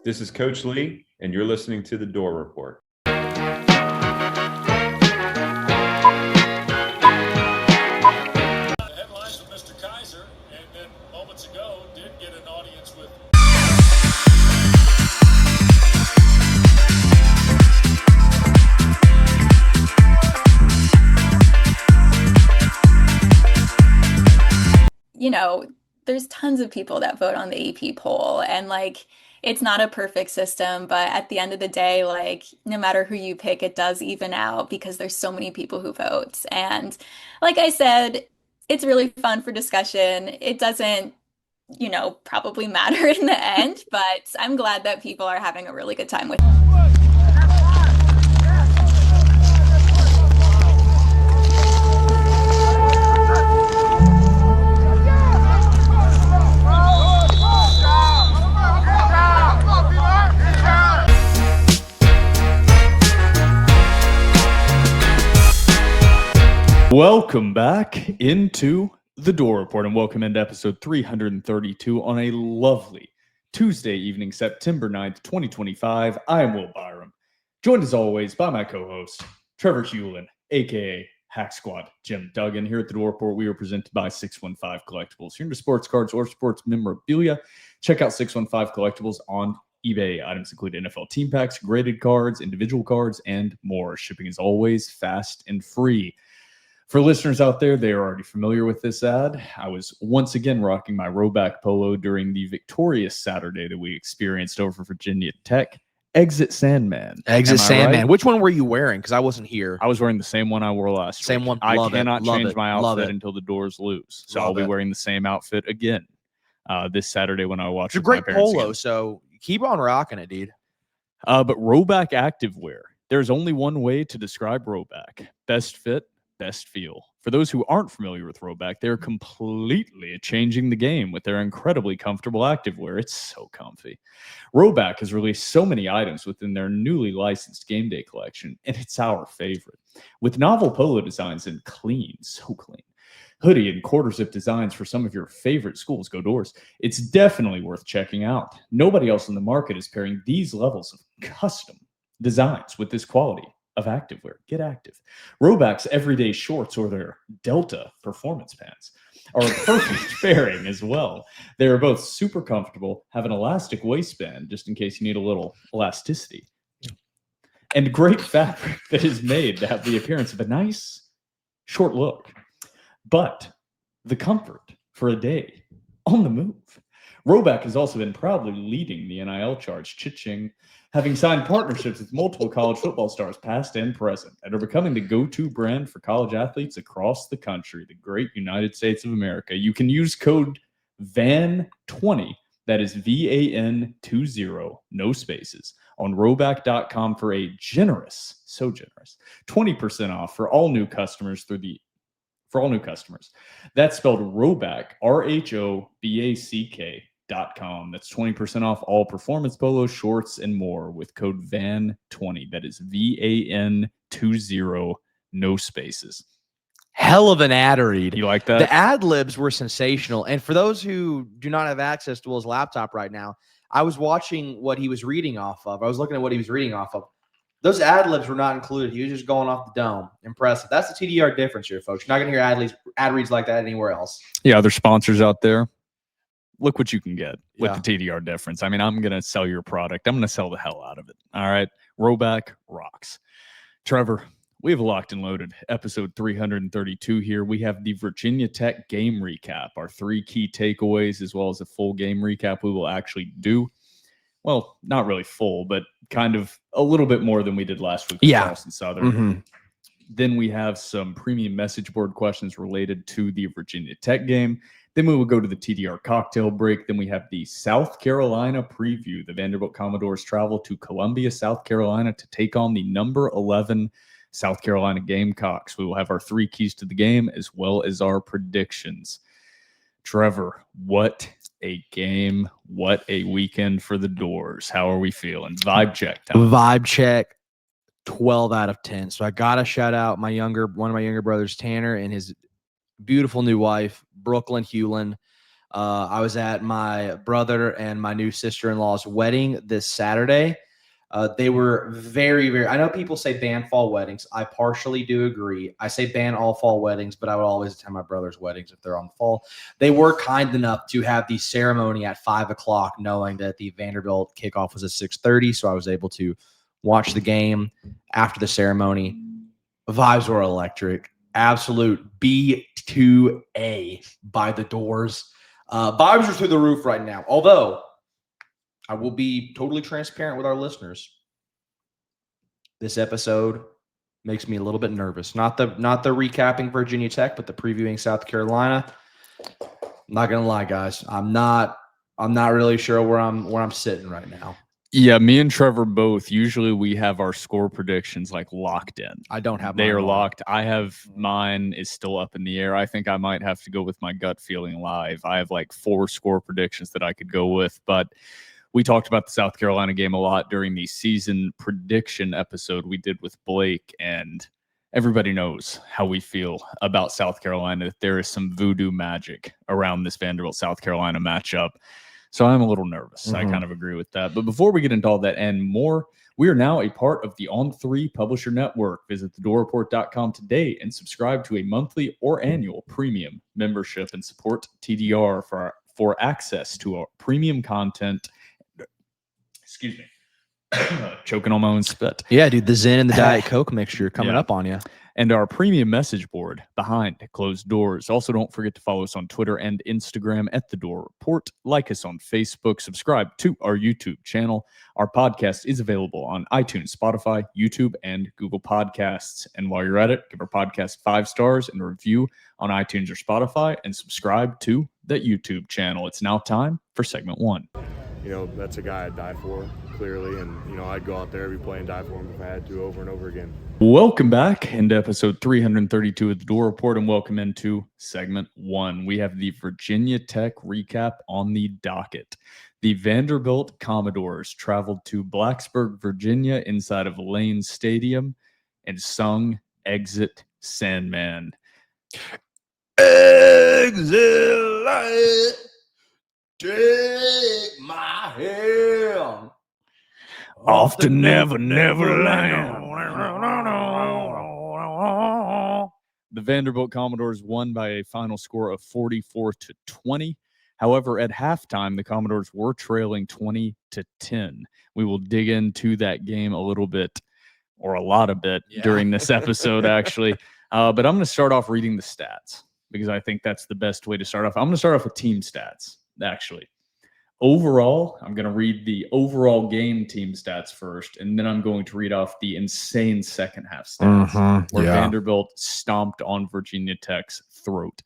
This is Coach Lee, and you're listening to The Door Report. Headlines with Mr. Kaiser, and then moments ago did get an audience with. There's tons of people that vote on the AP poll, and it's not a perfect system, but at the end of the day, no matter who you pick, it does even out because there's so many people who vote. And like I said, it's really fun for discussion. It doesn't, probably matter in the end, but I'm glad that people are having a really good time with it. Welcome back into The Door Report, and welcome into episode 332 on a lovely Tuesday evening, September 9th, 2025. I am Will Byrum, joined as always by my co-host, Trevor Hulan, a.k.a. Hack Squad Jim Duggan. Here at The Door Report, we are presented by 615 Collectibles. If you're into sports cards or sports memorabilia, check out 615 Collectibles on eBay. Items include NFL team packs, graded cards, individual cards, and more. Shipping is always fast and free. For listeners out there, they are already familiar with this ad. I was once again rocking my Roback polo during the victorious Saturday that we experienced over Virginia Tech. Exit Sandman. Exit Sandman. Right? Which one were you wearing? Because I wasn't here. I was wearing the same one I wore last same week. One. I cannot change my outfit until the doors lose. So I'll be wearing the same outfit again this Saturday when I watch. It's a great polo, again. So keep on rocking it, dude. But Roback activewear. There's only one way to describe Roback. Best fit, best feel. For those who aren't familiar with Roback, they're completely changing the game with their incredibly comfortable activewear. It's so comfy. Roback has released so many items within their newly licensed game day collection, and it's our favorite. With novel polo designs and so clean, hoodie and quarter zip designs for some of your favorite schools, go Doors. It's definitely worth checking out. Nobody else in the market is pairing these levels of custom designs with this quality of activewear. Get active. Roback's everyday shorts or their Delta performance pants are a perfect pairing as well. They are both super comfortable, have an elastic waistband just in case you need a little elasticity, and great fabric that is made to have the appearance of a nice short look, but the comfort for a day on the move. Roback has also been proudly leading the NIL charge, cha-ching, having signed partnerships with multiple college football stars, past and present, and are becoming the go-to brand for college athletes across the country, the great United States of America. You can use code VAN20, that is VAN20, no spaces, on roback.com for a generous, so generous, 20% off for all new customers That's spelled Roback, RHOBACK.com. That's 20% off all performance polos, shorts, and more with code VAN20. That is VAN20, no spaces. Hell of an ad read. You like that? The ad libs were sensational. And for those who do not have access to Will's laptop right now, I was watching what he was reading off of. I was looking at what he was reading off of. Those ad libs were not included. He was just going off the dome. Impressive. That's the TDR difference here, folks. You're not going to hear ad reads like that anywhere else. Yeah, other sponsors out there, look what you can get with the TDR difference. I mean, I'm going to sell your product. I'm going to sell the hell out of it. All right. Roback rocks. Trevor, we have locked and loaded episode 332 here. We have the Virginia Tech game recap, our 3 key takeaways, as well as a full game recap we will actually do. Well, not really full, but kind of a little bit more than we did last week with Charleston Southern. Mm-hmm. Then we have some premium message board questions related to the Virginia Tech game. Then we will go to the TDR cocktail break. Then we have the South Carolina preview. The Vanderbilt Commodores travel to Columbia, South Carolina to take on the number 11 South Carolina Gamecocks. We will have our 3 keys to the game as well as our predictions. Trevor, what a game. What a weekend for the Doors. How are we feeling? Vibe check time. Vibe check, 12 out of 10. So I got to shout out one of my younger brothers, Tanner, and his beautiful new wife, Brooklyn Hulan. I was at my brother and my new sister-in-law's wedding this Saturday. They were very, very, I know people say ban fall weddings. I partially do agree. I say ban all fall weddings, but I would always attend my brother's weddings if they're on fall. They were kind enough to have the ceremony at 5:00, knowing that the Vanderbilt kickoff was at 6:30. So I was able to watch the game after the ceremony. Vibes were electric. Absolute B2A by the doors. Vibes are through the roof right now. Although I will be totally transparent with our listeners. This episode makes me a little bit nervous. Not the recapping Virginia Tech, but the previewing South Carolina. I'm not gonna lie, guys. I'm not really sure where I'm sitting right now. Yeah, me and Trevor both. Usually we have our score predictions like locked in. I don't have They mine are on. locked. I have mine is still up in the air. I think I might have to go with my gut feeling live. I have like 4 score predictions that I could go with, but we talked about the South Carolina game a lot during the season prediction episode we did with Blake, and everybody knows how we feel about South Carolina, that there is some voodoo magic around this Vanderbilt-South Carolina matchup. So I'm a little nervous. I kind of agree with that. But before we get into all that and more, we are now a part of the On3 Publisher Network. Visit thedorreport.com today and subscribe to a monthly or annual premium membership and support TDR for access to our premium content. Excuse me. Choking on my own spit. Yeah, dude, the Zen and the Diet Coke mixture coming up on you. And our premium message board behind closed doors. Also, don't forget to follow us on Twitter and Instagram at The Door Report. Like us on Facebook. Subscribe to our YouTube channel. Our podcast is available on iTunes, Spotify, YouTube, and Google Podcasts. And while you're at it, give our podcast 5 stars and a review on iTunes or Spotify, and subscribe to that YouTube channel. It's now time for segment 1. You know, that's a guy I'd die for, clearly. And, you know, I'd go out there every play and die for him if I had to over and over again. Welcome back into episode 332 of the Door Report, and welcome into segment 1. We have the Virginia Tech recap on the docket. The Vanderbilt Commodores traveled to Blacksburg, Virginia, inside of Lane Stadium, and sung Exit Sandman. Exit light, take my hand Off to Never Land. The Vanderbilt Commodores won by a final score of 44-20. However, at halftime, the Commodores were trailing 20-10. We will dig into that game a little bit, or a lot of bit, during this episode, actually. But I'm going to start off reading the stats, because I think that's the best way to start off. I'm going to start off with team stats, actually. Overall, I'm going to read the overall game team stats first, and then I'm going to read off the insane second half stats where Vanderbilt stomped on Virginia Tech's throat.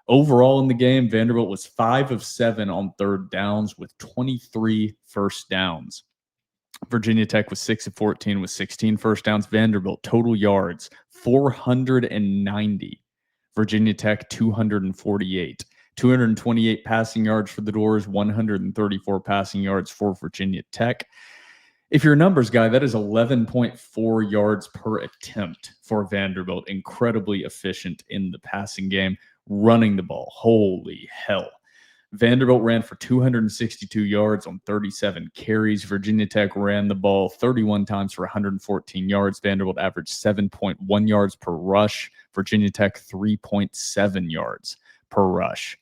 Overall in the game, Vanderbilt was 5 of 7 on third downs with 23 first downs. Virginia Tech was 6 of 14 with 16 first downs. Vanderbilt total yards 490. Virginia Tech 248. 228 passing yards for the Doors, 134 passing yards for Virginia Tech. If you're a numbers guy, that is 11.4 yards per attempt for Vanderbilt. Incredibly efficient in the passing game, running the ball. Holy hell. Vanderbilt ran for 262 yards on 37 carries. Virginia Tech ran the ball 31 times for 114 yards. Vanderbilt averaged 7.1 yards per rush. Virginia Tech 3.7 yards per rush.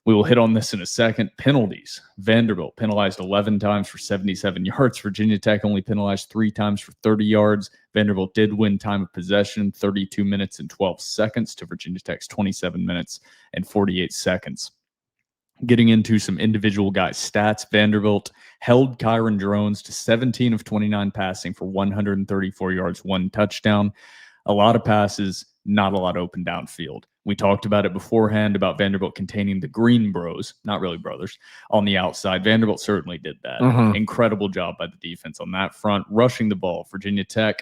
We will hit on this in a second. Penalties. Vanderbilt penalized 11 times for 77 yards. Virginia Tech only penalized 3 times for 30 yards. Vanderbilt did win time of possession, 32 minutes and 12 seconds to Virginia Tech's 27 minutes and 48 seconds. Getting into some individual guys' stats, Vanderbilt held Kyron Drones to 17 of 29 passing for 134 yards, 1 touchdown. A lot of passes, not a lot open downfield. We talked about it beforehand about Vanderbilt containing the Green Bros, not really brothers, on the outside. Vanderbilt certainly did that. Incredible job by the defense on that front. Rushing the ball, Virginia Tech's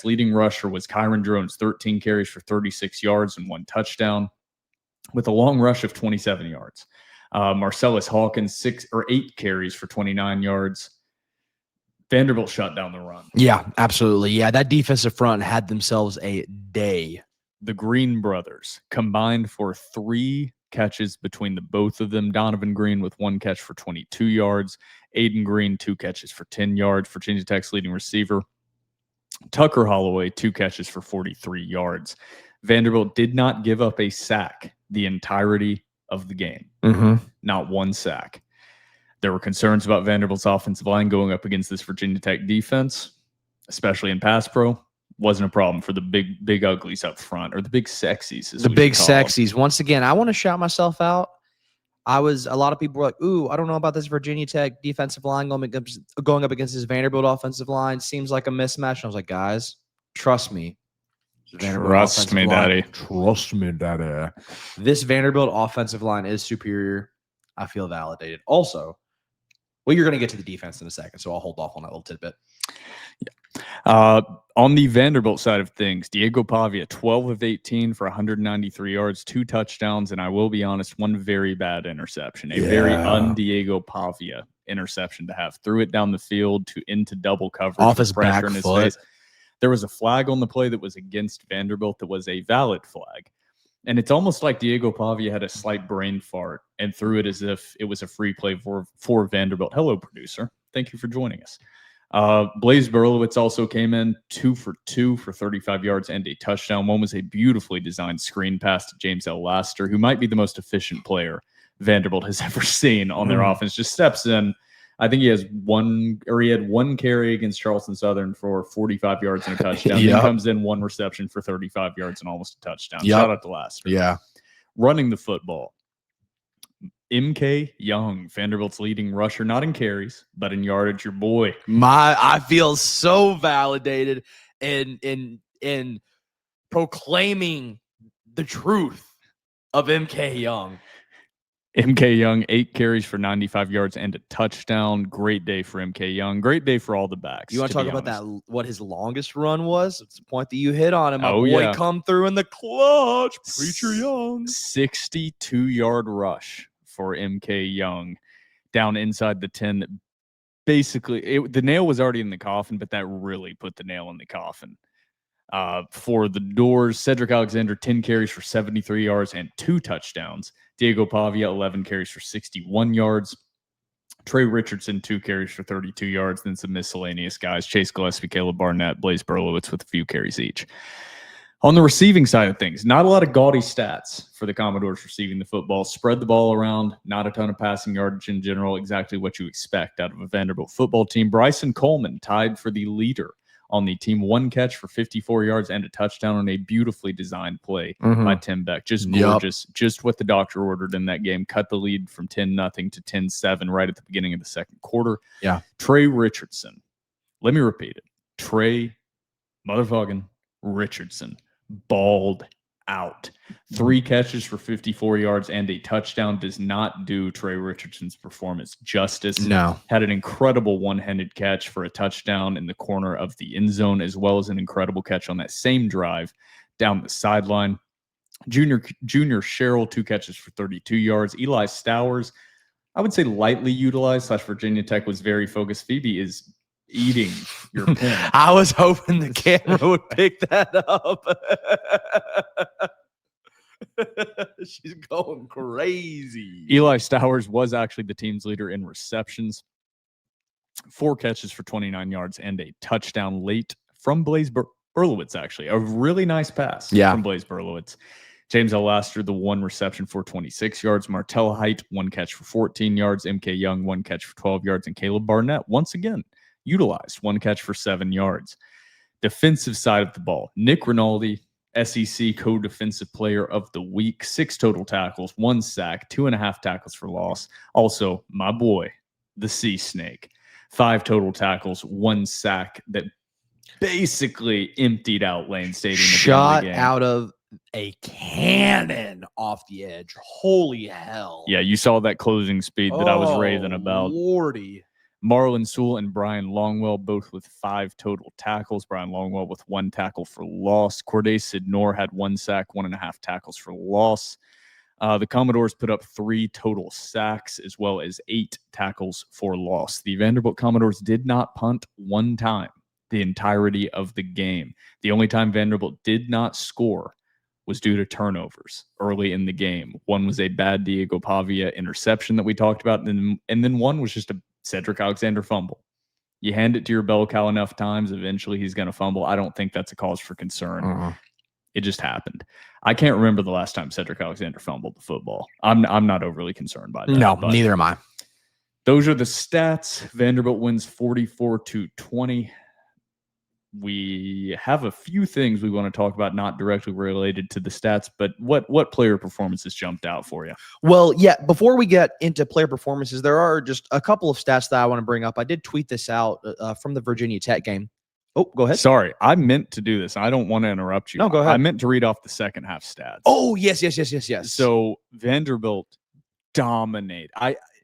leading rusher was Kyron Drones, 13 carries for 36 yards and 1 touchdown, with a long rush of 27 yards. Marcellus Hawkins, 8 carries for 29 yards. Vanderbilt shut down the run. Yeah, absolutely. Yeah, that defensive front had themselves a day. The Green brothers combined for 3 catches between the both of them. Donovan Green with 1 catch for 22 yards. Aiden Green, 2 catches for 10 yards. Virginia Tech's leading receiver. Tucker Holloway, 2 catches for 43 yards. Vanderbilt did not give up a sack the entirety of the game. Not 1 sack. There were concerns about Vanderbilt's offensive line going up against this Virginia Tech defense, especially in pass pro. Wasn't a problem for the big uglies up front, or the big sexies. The big sexies. Once again, I want to shout myself out. A lot of people were like, ooh, I don't know about this Virginia Tech defensive line going up against this Vanderbilt offensive line. Seems like a mismatch. And I was like, guys, trust me. Trust me, daddy. Trust me, daddy. This Vanderbilt offensive line is superior. I feel validated. Also, well, you're going to get to the defense in a second, so I'll hold off on that little tidbit. On the Vanderbilt side of things, Diego Pavia, 12 of 18 for 193 yards, 2 touchdowns, and I will be honest, 1 very bad interception. A very un-Diego Pavia interception to have. Threw it down the field into double coverage. Off his back in his foot. face. There was a flag on the play that was against Vanderbilt that was a valid flag. And it's almost like Diego Pavia had a slight brain fart and threw it as if it was a free play for Vanderbilt. Hello, producer. Thank you for joining us. Blaze Berlowitz also came in 2 for 2 for 35 yards and a touchdown. One was a beautifully designed screen pass to James L. Laster, who might be the most efficient player Vanderbilt has ever seen on their offense. Just steps in. I think he had 1 carry against Charleston Southern for 45 yards and a touchdown. Then comes in 1 reception for 35 yards and almost a touchdown. Shout out to Laster. Yeah. Running the football. MK Young, Vanderbilt's leading rusher, not in carries, but in yardage. Your boy. I feel so validated in proclaiming the truth of MK Young. MK Young, 8 carries for 95 yards and a touchdown. Great day for MK Young. Great day for all the backs. You want to talk about that? What his longest run was? It's the point that you hit on him. My boy come through in the clutch. Preacher Young. 62-yard rush for MK Young down inside the 10. Basically, the nail was already in the coffin, but that really put the nail in the coffin. For the Doors, Cedric Alexander, 10 carries for 73 yards and 2 touchdowns. Diego Pavia, 11 carries for 61 yards. Trey Richardson, 2 carries for 32 yards. Then some miscellaneous guys, Chase Gillespie, Caleb Barnett, Blaze Berlowitz with a few carries each. On the receiving side of things, not a lot of gaudy stats for the Commodores receiving the football. Spread the ball around, not a ton of passing yardage in general, exactly what you expect out of a Vanderbilt football team. Bryson Coleman tied for the leader on the team, 1 catch for 54 yards and a touchdown on a beautifully designed play by Tim Beck. Just gorgeous. Just what the doctor ordered in that game. Cut the lead from 10-0 to 10-7 right at the beginning of the second quarter. Yeah. Trey Richardson. Let me repeat it. Trey motherfucking Richardson balled out. 3 catches for 54 yards and a touchdown does not do Trey Richardson's performance justice. No. Had an incredible one-handed catch for a touchdown in the corner of the end zone, as well as an incredible catch on that same drive down the sideline. Junior Sherrill, 2 catches for 32 yards. Eli Stowers, I would say lightly utilized / Virginia Tech was very focused. Phoebe is eating your pen. I was hoping the camera would pick that up. She's going crazy. Eli Stowers was actually the team's leader in receptions. 4 catches for 29 yards and a touchdown late from Blaze Berlowitz, actually. A really nice pass from Blaze Berlowitz. James L. Laster, the 1 reception for 26 yards. Martell Height, 1 catch for 14 yards. MK Young, 1 catch for 12 yards. And Caleb Barnett, once again, utilized, 1 catch for 7 yards. Defensive side of the ball, Nick Rinaldi, SEC co-defensive player of the week, 6 total tackles, 1 sack, 2.5 tackles for loss. Also, my boy, the Sea Snake, 5 total tackles, 1 sack that basically emptied out Lane Stadium. Shot out of a cannon off the edge. Holy hell. Yeah, you saw that closing speed that I was raving about. Lordy. Marlon Sewell and Brian Longwell, both with 5 total tackles. Brian Longwell with 1 tackle for loss. Corday Sidnor had 1 sack, 1.5 tackles for loss. The Commodores put up 3 total sacks as well as 8 tackles for loss. The Vanderbilt Commodores did not punt 1 time the entirety of the game. The only time Vanderbilt did not score was due to turnovers early in the game. One was a bad Diego Pavia interception that we talked about, and then one was just a Cedric Alexander fumble. You hand it to your bell cow enough times, eventually he's going to fumble. I don't think that's a cause for concern. It just happened. I can't remember the last time Cedric Alexander fumbled the football. I'm not overly concerned by that. No, neither am I. Those are the stats. Vanderbilt wins 44-20. We have a few things we want to talk about, not directly related to the stats, but what player performances jumped out for you? Well, yeah, before we get into player performances, there are just a couple of stats that I want to bring up. I did tweet this out from the Virginia Tech game. Oh, go ahead. Sorry, I meant to do this. I don't want to interrupt you. No, go ahead. I meant to read off the second half stats. Oh, yes. So Vanderbilt dominate.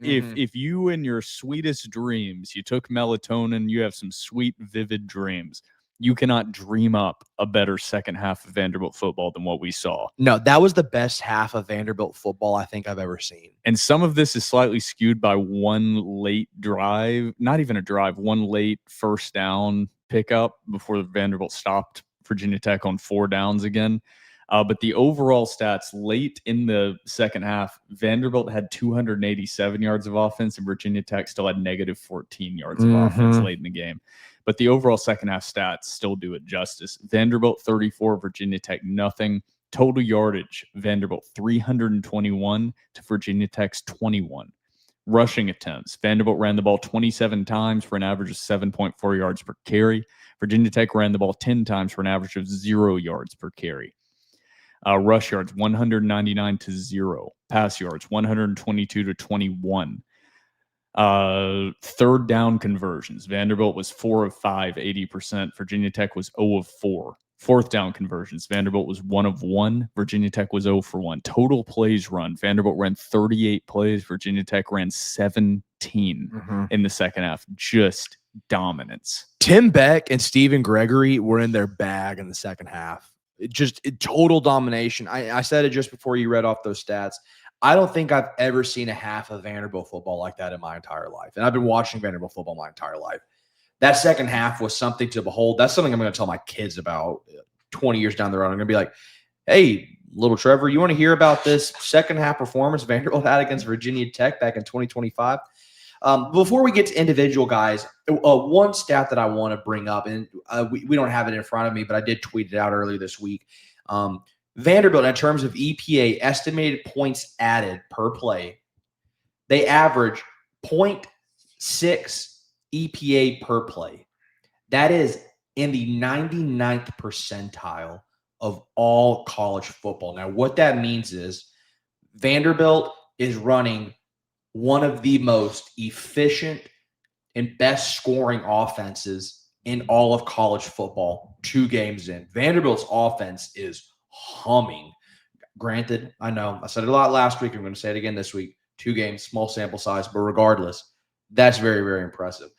If you in your sweetest dreams, you took melatonin, you have some sweet, vivid dreams, you cannot dream up a better second half of Vanderbilt football than what we saw. No, that was the best half of Vanderbilt football I think I've ever seen. And some of this is slightly skewed by one late drive, not even a drive, one late first down pickup before Vanderbilt stopped Virginia Tech on 4 downs again. But the overall stats late in the second half, Vanderbilt had 287 yards of offense and Virginia Tech still had negative 14 yards of offense late in the game. But the overall second half stats still do it justice. Vanderbilt 34, Virginia Tech nothing. Total yardage, Vanderbilt 321 to Virginia Tech's 21. Rushing attempts, Vanderbilt ran the ball 27 times for an average of 7.4 yards per carry. Virginia Tech ran the ball 10 times for an average of 0 yards per carry. Rush yards 199 to 0. Pass yards 122 to 21. Third down conversions, Vanderbilt was 4 of 5, 80%. Virginia Tech was 0 of 4. Fourth down conversions, Vanderbilt was 1 of 1. Virginia Tech was 0 for 1. Total plays run, Vanderbilt ran 38 plays. Virginia Tech ran 17 in the second half. Just dominance. Tim Beck and Stephen Gregory were in their bag in the second half. Total domination. I said it just before you read off those stats. I don't think I've ever seen a half of Vanderbilt football like that in my entire life. And I've been watching Vanderbilt football my entire life. That second half was something to behold. That's something I'm going to tell my kids about 20 years down the road. I'm going to be like, hey, little Trevor, you want to hear about this second half performance Vanderbilt had against Virginia Tech back in 2025? Before we get to individual guys, one stat that I want to bring up, and we don't have it in front of me, but I did tweet it out earlier this week. Vanderbilt, in terms of EPA, estimated points added per play, they average 0.6 EPA per play. That is in the 99th percentile of all college football. Now, what that means is Vanderbilt is running one of the most efficient and best scoring offenses in all of college football 2 games in. Vanderbilt's offense is humming. Granted, I know I said it a lot last week. I'm going to say it again this week. 2 games, small sample size, but regardless, that's very, very impressive.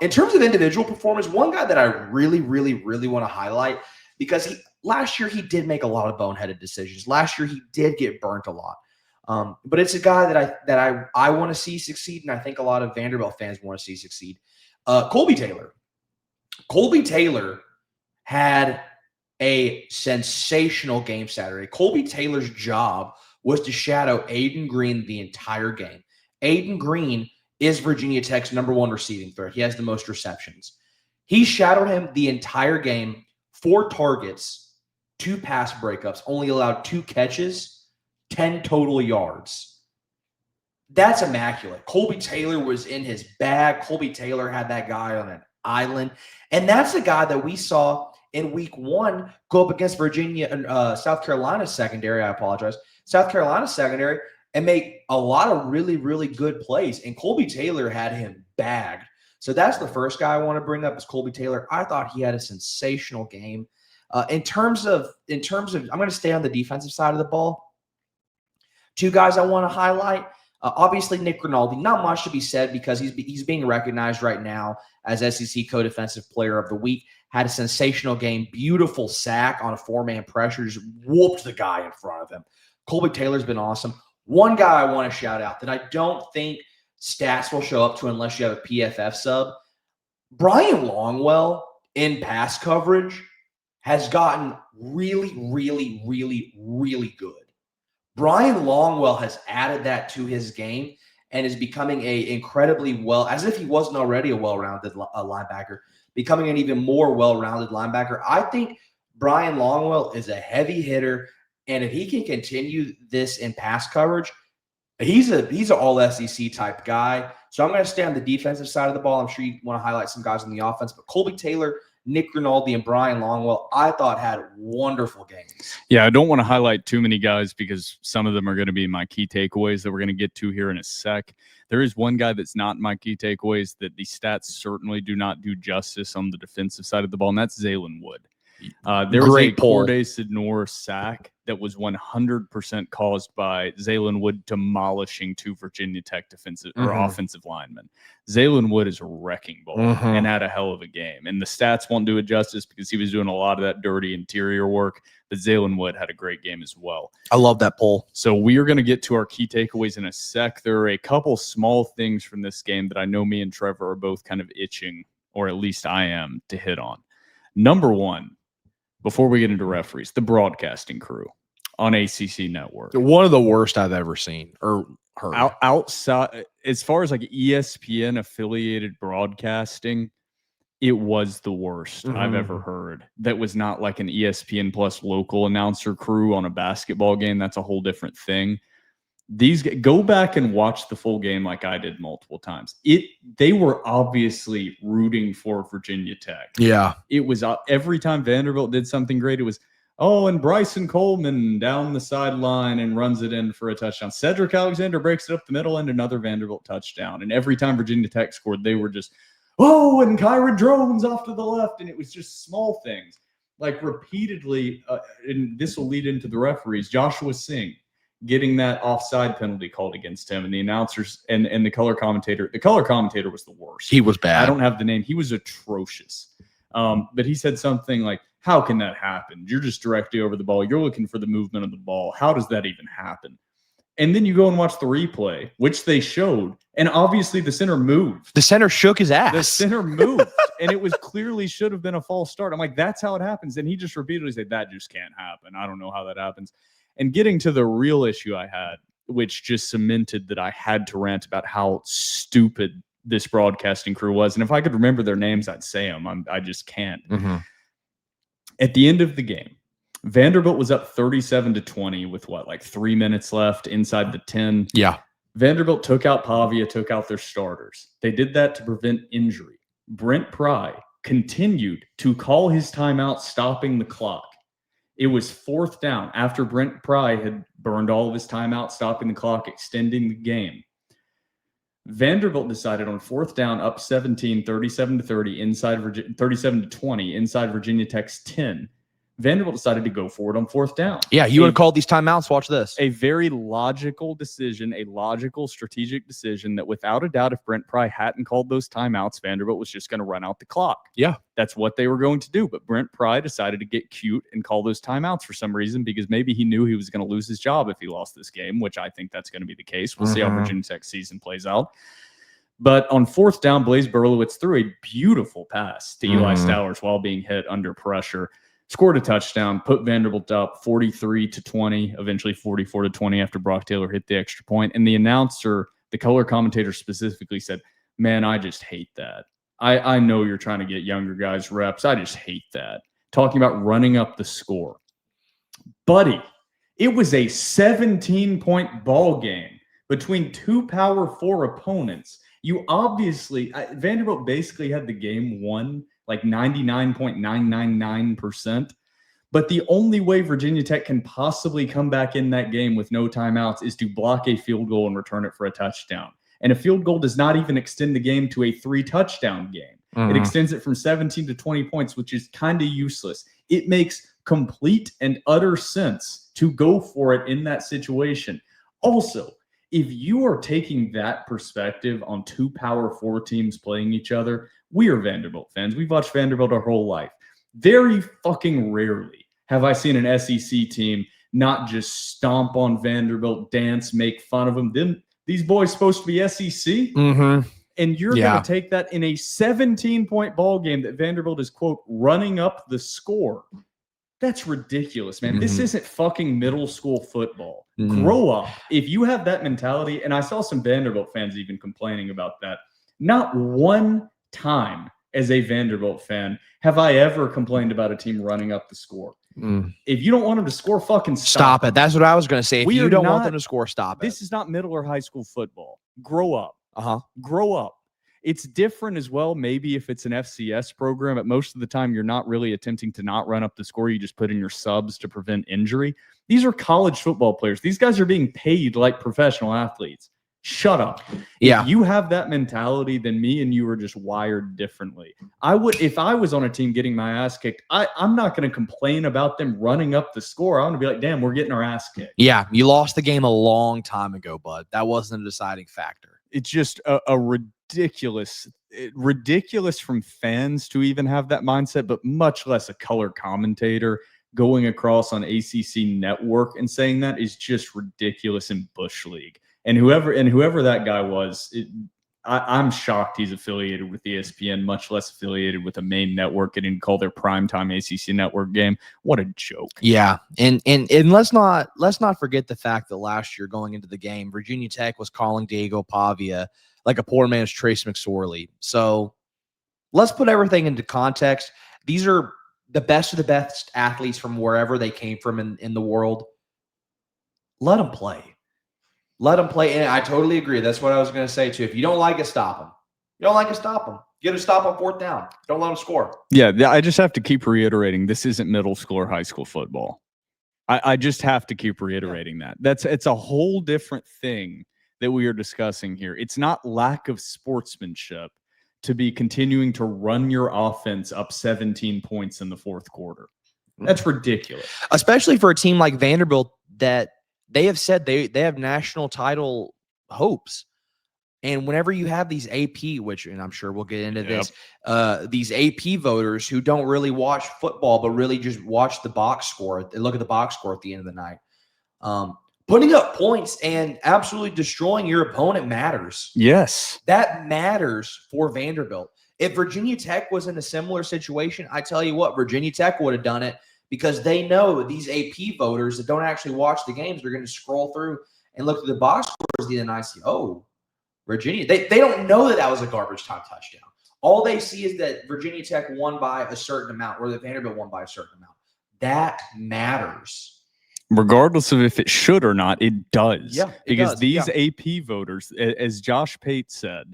In terms of individual performance, one guy that I really, really, really want to highlight, because last year he did make a lot of boneheaded decisions. Last year he did get burnt a lot. But it's a guy that I want to see succeed, and I think a lot of Vanderbilt fans want to see succeed. Colby Taylor. Colby Taylor had a sensational game Saturday. Colby Taylor's job was to shadow Aiden Green the entire game. Aiden Green is Virginia Tech's #1 receiving threat. He has the most receptions. He shadowed him the entire game, 4 targets, 2 pass breakups, only allowed 2 catches, 10 total yards. That's immaculate. Colby Taylor was in his bag. Colby Taylor had that guy on an island. And that's a guy that we saw in week 1 go up against Virginia and South Carolina's secondary. I apologize. South Carolina's secondary, and make a lot of really, really good plays. And Colby Taylor had him bagged. So that's the first guy I want to bring up is Colby Taylor. I thought he had a sensational game. In terms of, I'm going to stay on the defensive side of the ball. 2 guys I want to highlight. Obviously, Nick Rinaldi. Not much to be said because he's being recognized right now as SEC Co-Defensive Player of the Week. Had a sensational game. Beautiful sack on a 4-man pressure. Just whooped the guy in front of him. Colby Taylor's been awesome. One guy I want to shout out that I don't think stats will show up to unless you have a PFF sub. Brian Longwell in pass coverage has gotten really, really, really, really good. Brian Longwell has added that to his game and is becoming a incredibly as if he wasn't already a well-rounded linebacker, becoming an even more well-rounded linebacker. I think Brian Longwell is a heavy hitter, and if he can continue this in pass coverage, he's an all-SEC type guy. So I'm going to stay on the defensive side of the ball. I'm sure you want to highlight some guys on the offense, but Colby Taylor, Nick Rinaldi, and Brian Longwell, I thought had wonderful games. Yeah, I don't want to highlight too many guys because some of them are going to be my key takeaways that we're going to get to here in a sec. There is one guy that's not my key takeaways that the stats certainly do not do justice on the defensive side of the ball, and that's Zaylen Wood. There was a Corday Sidnor sack that was 100% caused by Zaylen Wood demolishing two Virginia Tech defensive or offensive linemen. Zaylen Wood is a wrecking ball and had a hell of a game. And the stats won't do it justice because he was doing a lot of that dirty interior work, but Zaylen Wood had a great game as well. I love that poll. So we are going to get to our key takeaways in a sec. There are a couple small things from this game that I know me and Trevor are both kind of itching, or at least I am, to hit on. Number one, before we get into referees, the broadcasting crew on ACC Network. One of the worst I've ever seen or heard. Outside, as far as like ESPN affiliated broadcasting, it was the worst I've ever heard. That was not like an ESPN Plus local announcer crew on a basketball game. That's a whole different thing. These go back and watch the full game like I did multiple times. They were obviously rooting for Virginia Tech. Yeah. It was every time Vanderbilt did something great, it was, and Bryson Coleman down the sideline and runs it in for a touchdown. Cedric Alexander breaks it up the middle and another Vanderbilt touchdown. And every time Virginia Tech scored, they were just, and Kyron Drones off to the left. And it was just small things like repeatedly. And this will lead into the referees. Joshua Singh getting that offside penalty called against him, and the announcers and the color commentator. The color commentator was the worst. He was bad. I don't have the name. He was atrocious. But he said something like, how can that happen? You're just directly over the ball. You're looking for the movement of the ball. How does that even happen? And then you go and watch the replay, which they showed, and obviously the center moved. The center shook his ass. The center moved, and it was clearly should have been a false start. I'm like, that's how it happens. And he just repeatedly said, that just can't happen. I don't know how that happens. And getting to the real issue I had, which just cemented that I had to rant about how stupid this broadcasting crew was. And if I could remember their names, I'd say them. I just can't. At the end of the game, Vanderbilt was up 37-20 with 3 minutes left inside the 10. Yeah. Vanderbilt took out Pavia, took out their starters. They did that to prevent injury. Brent Pry continued to call his timeout, stopping the clock. It was fourth down after Brent Pry had burned all of his timeout, stopping the clock, extending the game. Vanderbilt decided on fourth down, up 17, 37-30, 37-20, inside Virginia Tech's 10. Vanderbilt decided to go for it on fourth down. Yeah, you want to call these timeouts? Watch this. A very logical decision, a logical strategic decision that without a doubt, if Brent Pry hadn't called those timeouts, Vanderbilt was just going to run out the clock. Yeah. That's what they were going to do. But Brent Pry decided to get cute and call those timeouts for some reason because maybe he knew he was going to lose his job if he lost this game, which I think that's going to be the case. We'll see how Virginia Tech's season plays out. But on fourth down, Blaze Berlowitz threw a beautiful pass to Eli Stowers while being hit under pressure. Scored a touchdown, put Vanderbilt up 43-20, eventually 44-20 after Brock Taylor hit the extra point. And the announcer, the color commentator specifically said, man, I just hate that. I know you're trying to get younger guys reps. I just hate that. Talking about running up the score. Buddy, it was a 17-point ball game between two Power 4 opponents. You obviously, Vanderbilt basically had the game won like 99.999%. But the only way Virginia Tech can possibly come back in that game with no timeouts is to block a field goal and return it for a touchdown. And a field goal does not even extend the game to a 3-touchdown game. It extends it from 17 to 20 points, which is kind of useless. It makes complete and utter sense to go for it in that situation. Also, if you are taking that perspective on two Power 4 teams playing each other, we are Vanderbilt fans. We've watched Vanderbilt our whole life. Very fucking rarely have I seen an SEC team not just stomp on Vanderbilt, dance, make fun of them. Then these boys supposed to be SEC? And you're going to take that in a 17-point ball game that Vanderbilt is, quote, running up the score That's ridiculous, man. This Mhm. isn't fucking middle school football. Mhm. Grow up. If you have that mentality, and I saw some Vanderbilt fans even complaining about that. Not one time as a Vanderbilt fan have I ever complained about a team running up the score. Mm. If you don't want them to score, fucking Stop it. That's what I was going to say. If We you are don't want not- them to score, stop it. This is not middle or high school football. Grow up. Uh-huh. Grow up. It's different as well. Maybe if it's an FCS program, but most of the time you're not really attempting to not run up the score. You just put in your subs to prevent injury. These are college football players. These guys are being paid like professional athletes. Shut up. Yeah. If you have that mentality, then me and you are just wired differently. If I was on a team getting my ass kicked, I'm not going to complain about them running up the score. I'm going to be like, damn, we're getting our ass kicked. Yeah, you lost the game a long time ago, bud. That wasn't a deciding factor. It's just a ridiculous from fans to even have that mindset, but much less a color commentator going across on ACC network and saying that is just ridiculous in Bush League. And whoever that guy was, I'm shocked he's affiliated with ESPN, much less affiliated with a main network and didn't call their primetime ACC network game. What a joke. Yeah, and let's not forget the fact that last year going into the game, Virginia Tech was calling Diego Pavia like a poor man's Trace McSorley. So let's put everything into context. These are the best of the best athletes from wherever they came from in the world. Let them play. Let them play. And I totally agree. That's what I was going to say too. If you don't like it, stop them. You don't like it, stop them. Get a stop on fourth down. Don't let them score. Yeah, I just have to keep reiterating this isn't middle school or high school football. I just have to keep reiterating that. It's a whole different thing that we are discussing here. It's not lack of sportsmanship to be continuing to run your offense up 17 points in the fourth quarter. That's ridiculous. Especially for a team like Vanderbilt that they have said they have national title hopes. And whenever you have these AP, which, and I'm sure we'll get into this, these AP voters who don't really watch football, but really just watch the box score. They look at the box score at the end of the night. Putting up points and absolutely destroying your opponent matters. Yes. That matters for Vanderbilt. If Virginia Tech was in a similar situation, I tell you what, Virginia Tech would have done it because they know these AP voters that don't actually watch the games, they're going to scroll through and look at the box scores and I see, oh, Virginia. They don't know that was a garbage time touchdown. All they see is that Virginia Tech won by a certain amount or that Vanderbilt won by a certain amount. That matters. Regardless of if it should or not, it does. Yeah, because these AP voters, as Josh Pate said,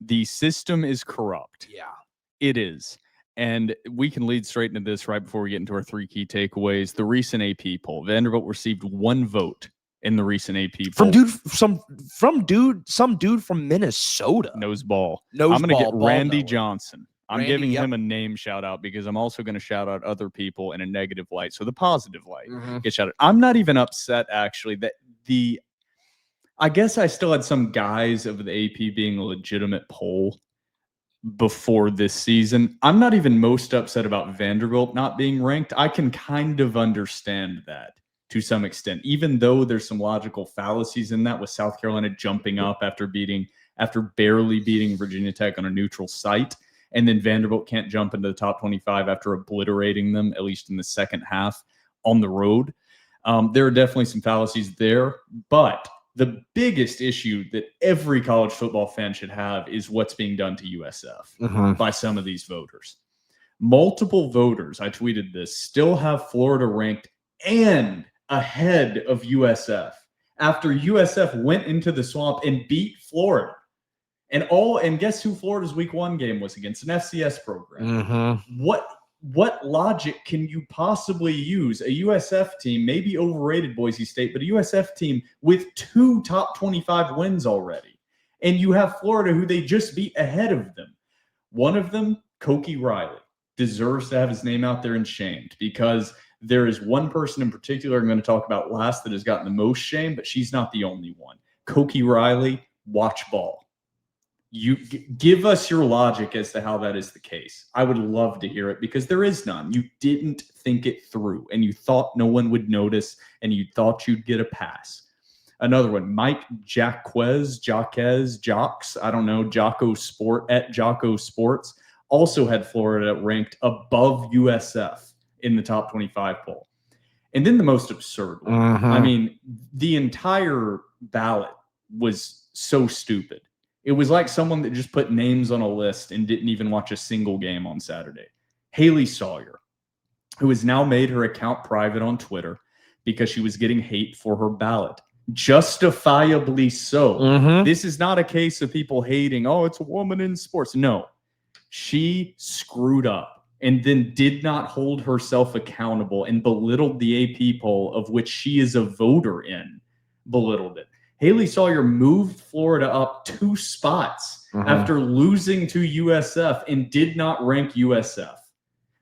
the system is corrupt. Yeah. It is. And we can lead straight into this right before we get into our three key takeaways. The recent AP poll, Vanderbilt received 1 vote in the recent AP poll. Some dude from Minnesota. Nose ball. Nose I'm going to get ball Randy knower. Johnson. I'm Randy, giving yep. him a name shout out because I'm also going to shout out other people in a negative light. So the positive light gets shouted. I'm not even upset actually that I guess I still had some guys of the AP being a legitimate poll before this season. I'm not even most upset about Vanderbilt not being ranked. I can kind of understand that to some extent, even though there's some logical fallacies in that with South Carolina jumping up after barely beating Virginia Tech on a neutral site. And then Vanderbilt can't jump into the top 25 after obliterating them, at least in the second half on the road. There are definitely some fallacies there, but the biggest issue that every college football fan should have is what's being done to USF by some of these voters. Multiple voters, I tweeted this, still have Florida ranked and ahead of USF after USF went into the swamp and beat Florida. And guess who Florida's week 1 game was against? An FCS program. What logic can you possibly use? A USF team, maybe overrated Boise State, but a USF team with 2 top 25 wins already. And you have Florida who they just beat ahead of them. One of them, Cokie Riley, deserves to have his name out there and shamed because there is one person in particular I'm going to talk about last that has gotten the most shame, but she's not the only one. Cokie Riley, watch ball. You give us your logic as to how that is the case. I would love to hear it because there is none. You didn't think it through and you thought no one would notice and you thought you'd get a pass. Another one, Mike Jocks, I don't know, Jocko Sports, also had Florida ranked above USF in the top 25 poll. And then the most absurd one. I mean, the entire ballot was so stupid. It was like someone that just put names on a list and didn't even watch a single game on Saturday. Haley Sawyer, who has now made her account private on Twitter because she was getting hate for her ballot. Justifiably so. This is not a case of people hating, oh, it's a woman in sports. No, she screwed up and then did not hold herself accountable and belittled the AP poll of which she is a voter in, belittled it. Haley Sawyer moved Florida up 2 spots after losing to USF and did not rank USF.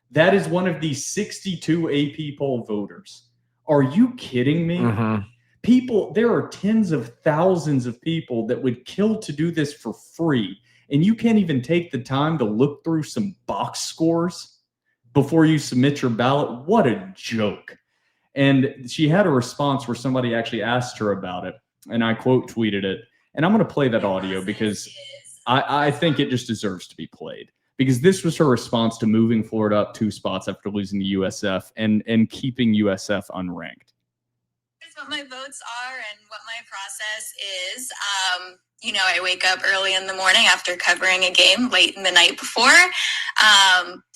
That is one of the 62 AP poll voters. Are you kidding me? People, there are tens of thousands of people that would kill to do this for free. And you can't even take the time to look through some box scores before you submit your ballot. What a joke. And she had a response where somebody actually asked her about it. And I quote tweeted it. And I'm going to play that audio because I think it just deserves to be played. Because this was her response to moving Florida up 2 spots after losing to USF and keeping USF unranked. Here's what my votes are and what my process is. I wake up early in the morning after covering a game late in the night before.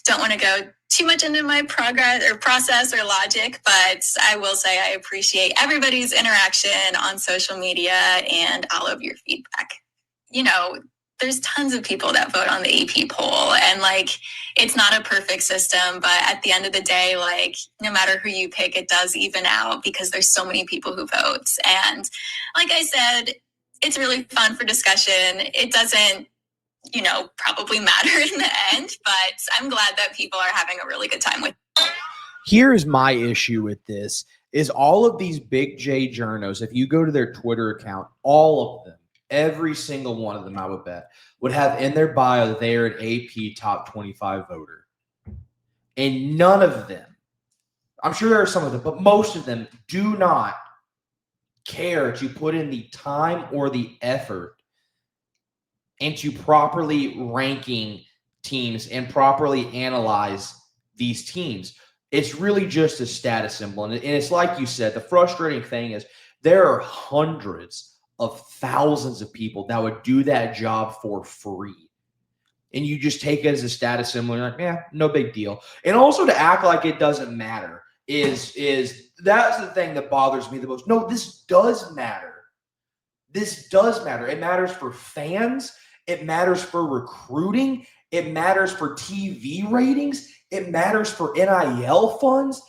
Don't want to go too much into my process or logic, but I will say I appreciate everybody's interaction on social media and all of your feedback. There's tons of people that vote on the AP poll, and it's not a perfect system, but at the end of the day, no matter who you pick, it does even out because there's so many people who vote. And like I said, it's really fun for discussion. It doesn't, probably matter in the end, but I'm glad that people are having a really good time with it. Here's my issue with this is all of these big J journos, if you go to their Twitter account, all of them, every single one of them, I would bet, would have in their bio that they are an AP top 25 voter. And none of them, I'm sure there are some of them, but most of them do not care to put in the time or the effort into properly ranking teams and properly analyze these teams. It's really just a status symbol. And it's like you said, the frustrating thing is there are hundreds of thousands of people that would do that job for free. And you just take it as a status symbol. You're like, yeah, no big deal. And also to act like it doesn't matter is that's the thing that bothers me the most. No, this does matter. This does matter. It matters for fans. It matters for recruiting. It matters for TV ratings. It matters for NIL funds.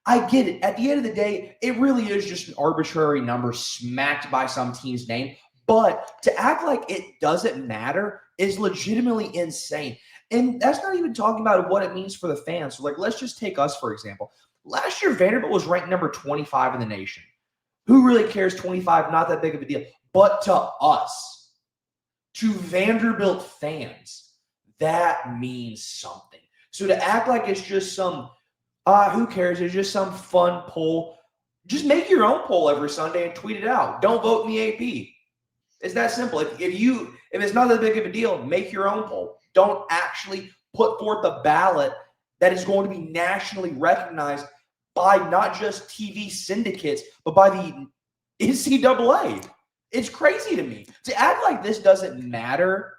I get it. At the end of the day, it really is just an arbitrary number smacked by some team's name. But to act like it doesn't matter is legitimately insane. And that's not even talking about what it means for the fans. So, let's just take us, for example. Last year, Vanderbilt was ranked number 25 in the nation. Who really cares? 25, not that big of a deal. But to us, to Vanderbilt fans, that means something. So to act like it's just some who cares? It's just some fun poll. Just make your own poll every Sunday and tweet it out. Don't vote in the AP. It's that simple. If it's not that big of a deal, make your own poll. Don't actually put forth a ballot that is going to be nationally recognized by not just TV syndicates, but by the NCAA. It's crazy to me. To act like this doesn't matter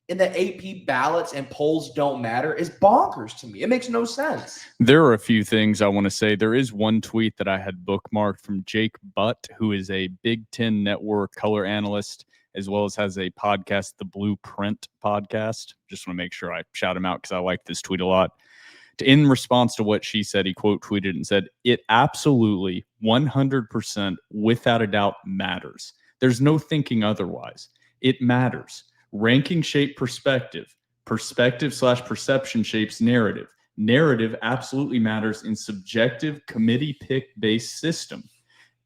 and that AP ballots and polls don't matter is bonkers to me. It makes no sense. There are a few things I want to say. There is one tweet that I had bookmarked from Jake Butt, who is a Big Ten Network color analyst, as well as has a podcast, the Blueprint podcast. Just want to make sure I shout him out because I like this tweet a lot. In response to what she said, he quote tweeted and said, "It absolutely 100% without a doubt matters. There's no thinking otherwise. It matters. Ranking shape perspective. Perspective/perception shapes narrative. Narrative absolutely matters in subjective committee pick based system.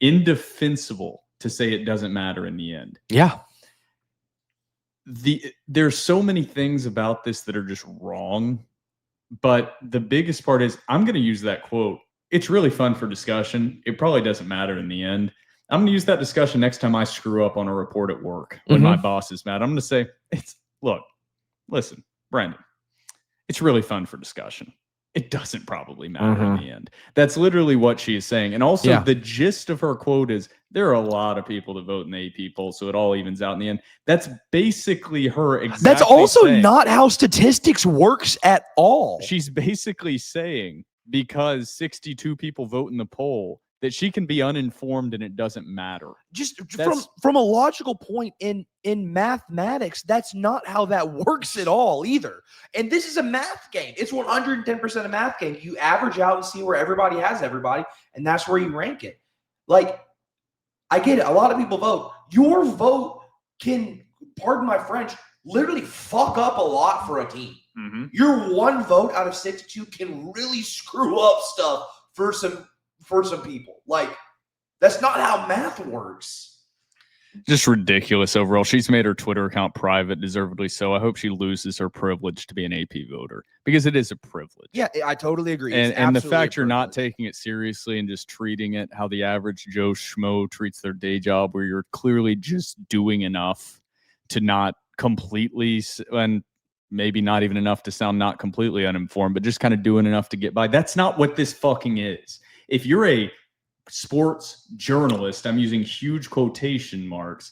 Indefensible to say it doesn't matter in the end." Yeah. There's so many things about this that are just wrong. But the biggest part is I'm going to use that quote. It's really fun for discussion. It probably doesn't matter in the end. I'm going to use that discussion next time I screw up on a report at work when my boss is mad. I'm going to say, listen, Brandon, it's really fun for discussion. it doesn't probably matter in the end. That's literally what she is saying. And also Yeah. the gist of her quote is there are a lot of people that vote in the AP poll, so it all evens out in the end. That's basically her exactly That's also saying, not how statistics works at all. she's basically saying because 62 people vote in the poll that she can be uninformed and it doesn't matter. Just That's- from a logical point in mathematics, that's not how that works at all either. And this is a math game. It's 110% a math game. You average out and see where everybody has everybody, and that's where you rank it. Like, I get it. A lot of people vote. Your vote can, pardon my French, literally fuck up a lot for a team. Mm-hmm. Your one vote out of 62 can really screw up stuff for some people. Like, that's not how math works. Just ridiculous overall. She's made her Twitter account private, deservedly so. I hope she loses her privilege to be an AP voter because it is a privilege. Yeah, I totally agree. And the fact you're not taking it seriously and just treating it how the average Joe Schmo treats their day job, where you're clearly just doing enough to not completely, and maybe not even enough to sound not completely uninformed, but just kind of doing enough to get by. That's not what this fucking is. If you're a sports journalist, I'm using huge quotation marks,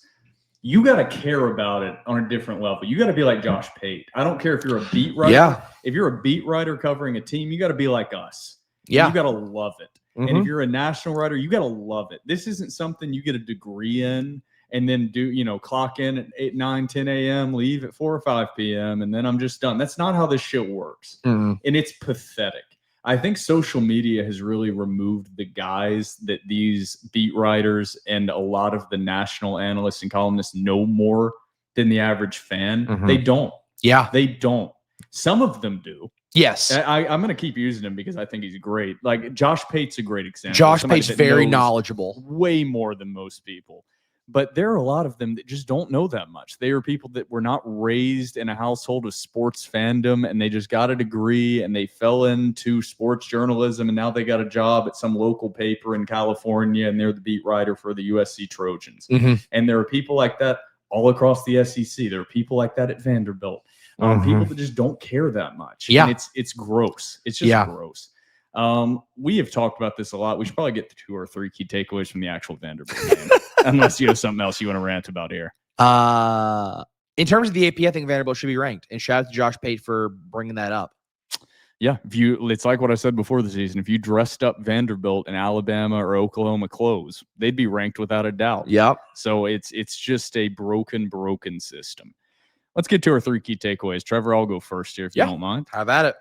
you got to care about it on a different level. You got to be like Josh Pate. I don't care if you're a beat writer. Yeah. If you're a beat writer covering a team, you got to be like us. Yeah. You got to love it. And if you're a national writer, you got to love it. This isn't something you get a degree in and then do, clock in at 8, 9, 10 a.m., leave at 4 or 5 p.m., and then I'm just done. That's not how this shit works. And it's pathetic. I think social media has really removed the guys that these beat writers and a lot of the national analysts and columnists know more than the average fan. They don't. Yeah. They don't. Some of them do. Yes. I'm going to keep using him because I think he's great. Like Josh Pate's a great example. Josh Somebody Pate's that very knows knowledgeable. way more than most people. But there are a lot of them that just don't know that much. They are people that were not raised in a household of sports fandom, and they just got a degree and they fell into sports journalism, and now they got a job at some local paper in California, and they're the beat writer for the USC Trojans. And there are people like that all across the SEC. There are people like that at Vanderbilt. People that just don't care that much. Yeah. And it's gross. It's just gross. We have talked about this a lot. We should probably get to 2 or 3 key takeaways from the actual Vanderbilt game, unless you have something else you want to rant about here. In terms of the AP, I think Vanderbilt should be ranked. And shout out to Josh Pate for bringing that up. Yeah, it's like what I said before the season. If you dressed up Vanderbilt in Alabama or Oklahoma clothes, they'd be ranked without a doubt. Yep. So it's just a broken system. Let's get to our 3 key takeaways. Trevor, I'll go first here if you don't mind. How about it?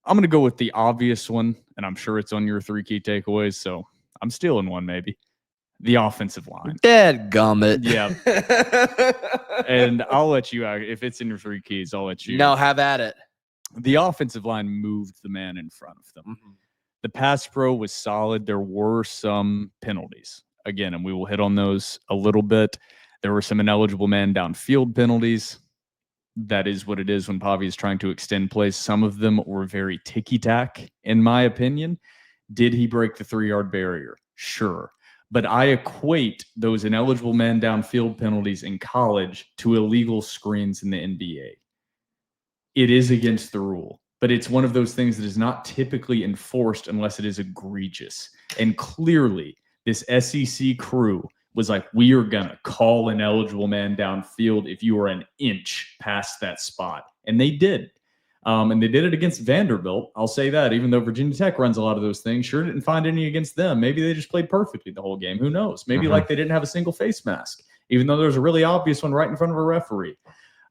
I'm going to go with the obvious one, and I'm sure it's on your 3 key takeaways, so I'm stealing one maybe. The offensive line. Dadgummit. Yeah. And I'll let you, if it's in your 3 keys, I'll let you. No, have at it. The offensive line moved the man in front of them. The pass pro was solid. There were some penalties. Again, and we will hit on those a little bit. There were some ineligible man downfield penalties. That is what it is when Pavi is trying to extend plays. Some of them were very ticky-tack, in my opinion. Did he break the 3-yard barrier? Sure. But I equate those ineligible man downfield penalties in college to illegal screens in the NBA. It is against the rule, but it's one of those things that is not typically enforced unless it is egregious. And clearly, this SEC crew was like, we are going to call an eligible man downfield if you are an inch past that spot. And they did. And they did it against Vanderbilt. I'll say that, even though Virginia Tech runs a lot of those things, sure didn't find any against them. Maybe they just played perfectly the whole game. Who knows? Maybe like they didn't have a single face mask, even though there's a really obvious one right in front of a referee.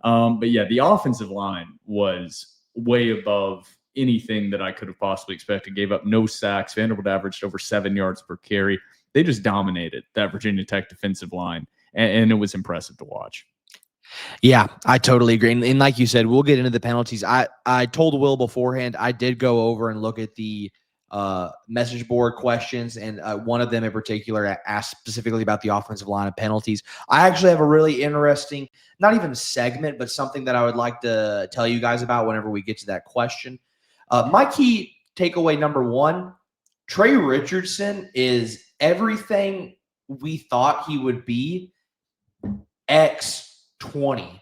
But yeah, the offensive line was way above anything that I could have possibly expected. Gave up no sacks. Vanderbilt averaged over 7 yards per carry. They just dominated that Virginia Tech defensive line, and it was impressive to watch. Yeah, I totally agree. And like you said, we'll get into the penalties. I told Will beforehand, I did go over and look at the message board questions, and one of them in particular asked specifically about the offensive line of penalties. I actually have a really interesting, not even segment, but something that I would like to tell you guys about whenever we get to that question. My key takeaway number 1, Trey Richardson is everything we thought he would be X 20.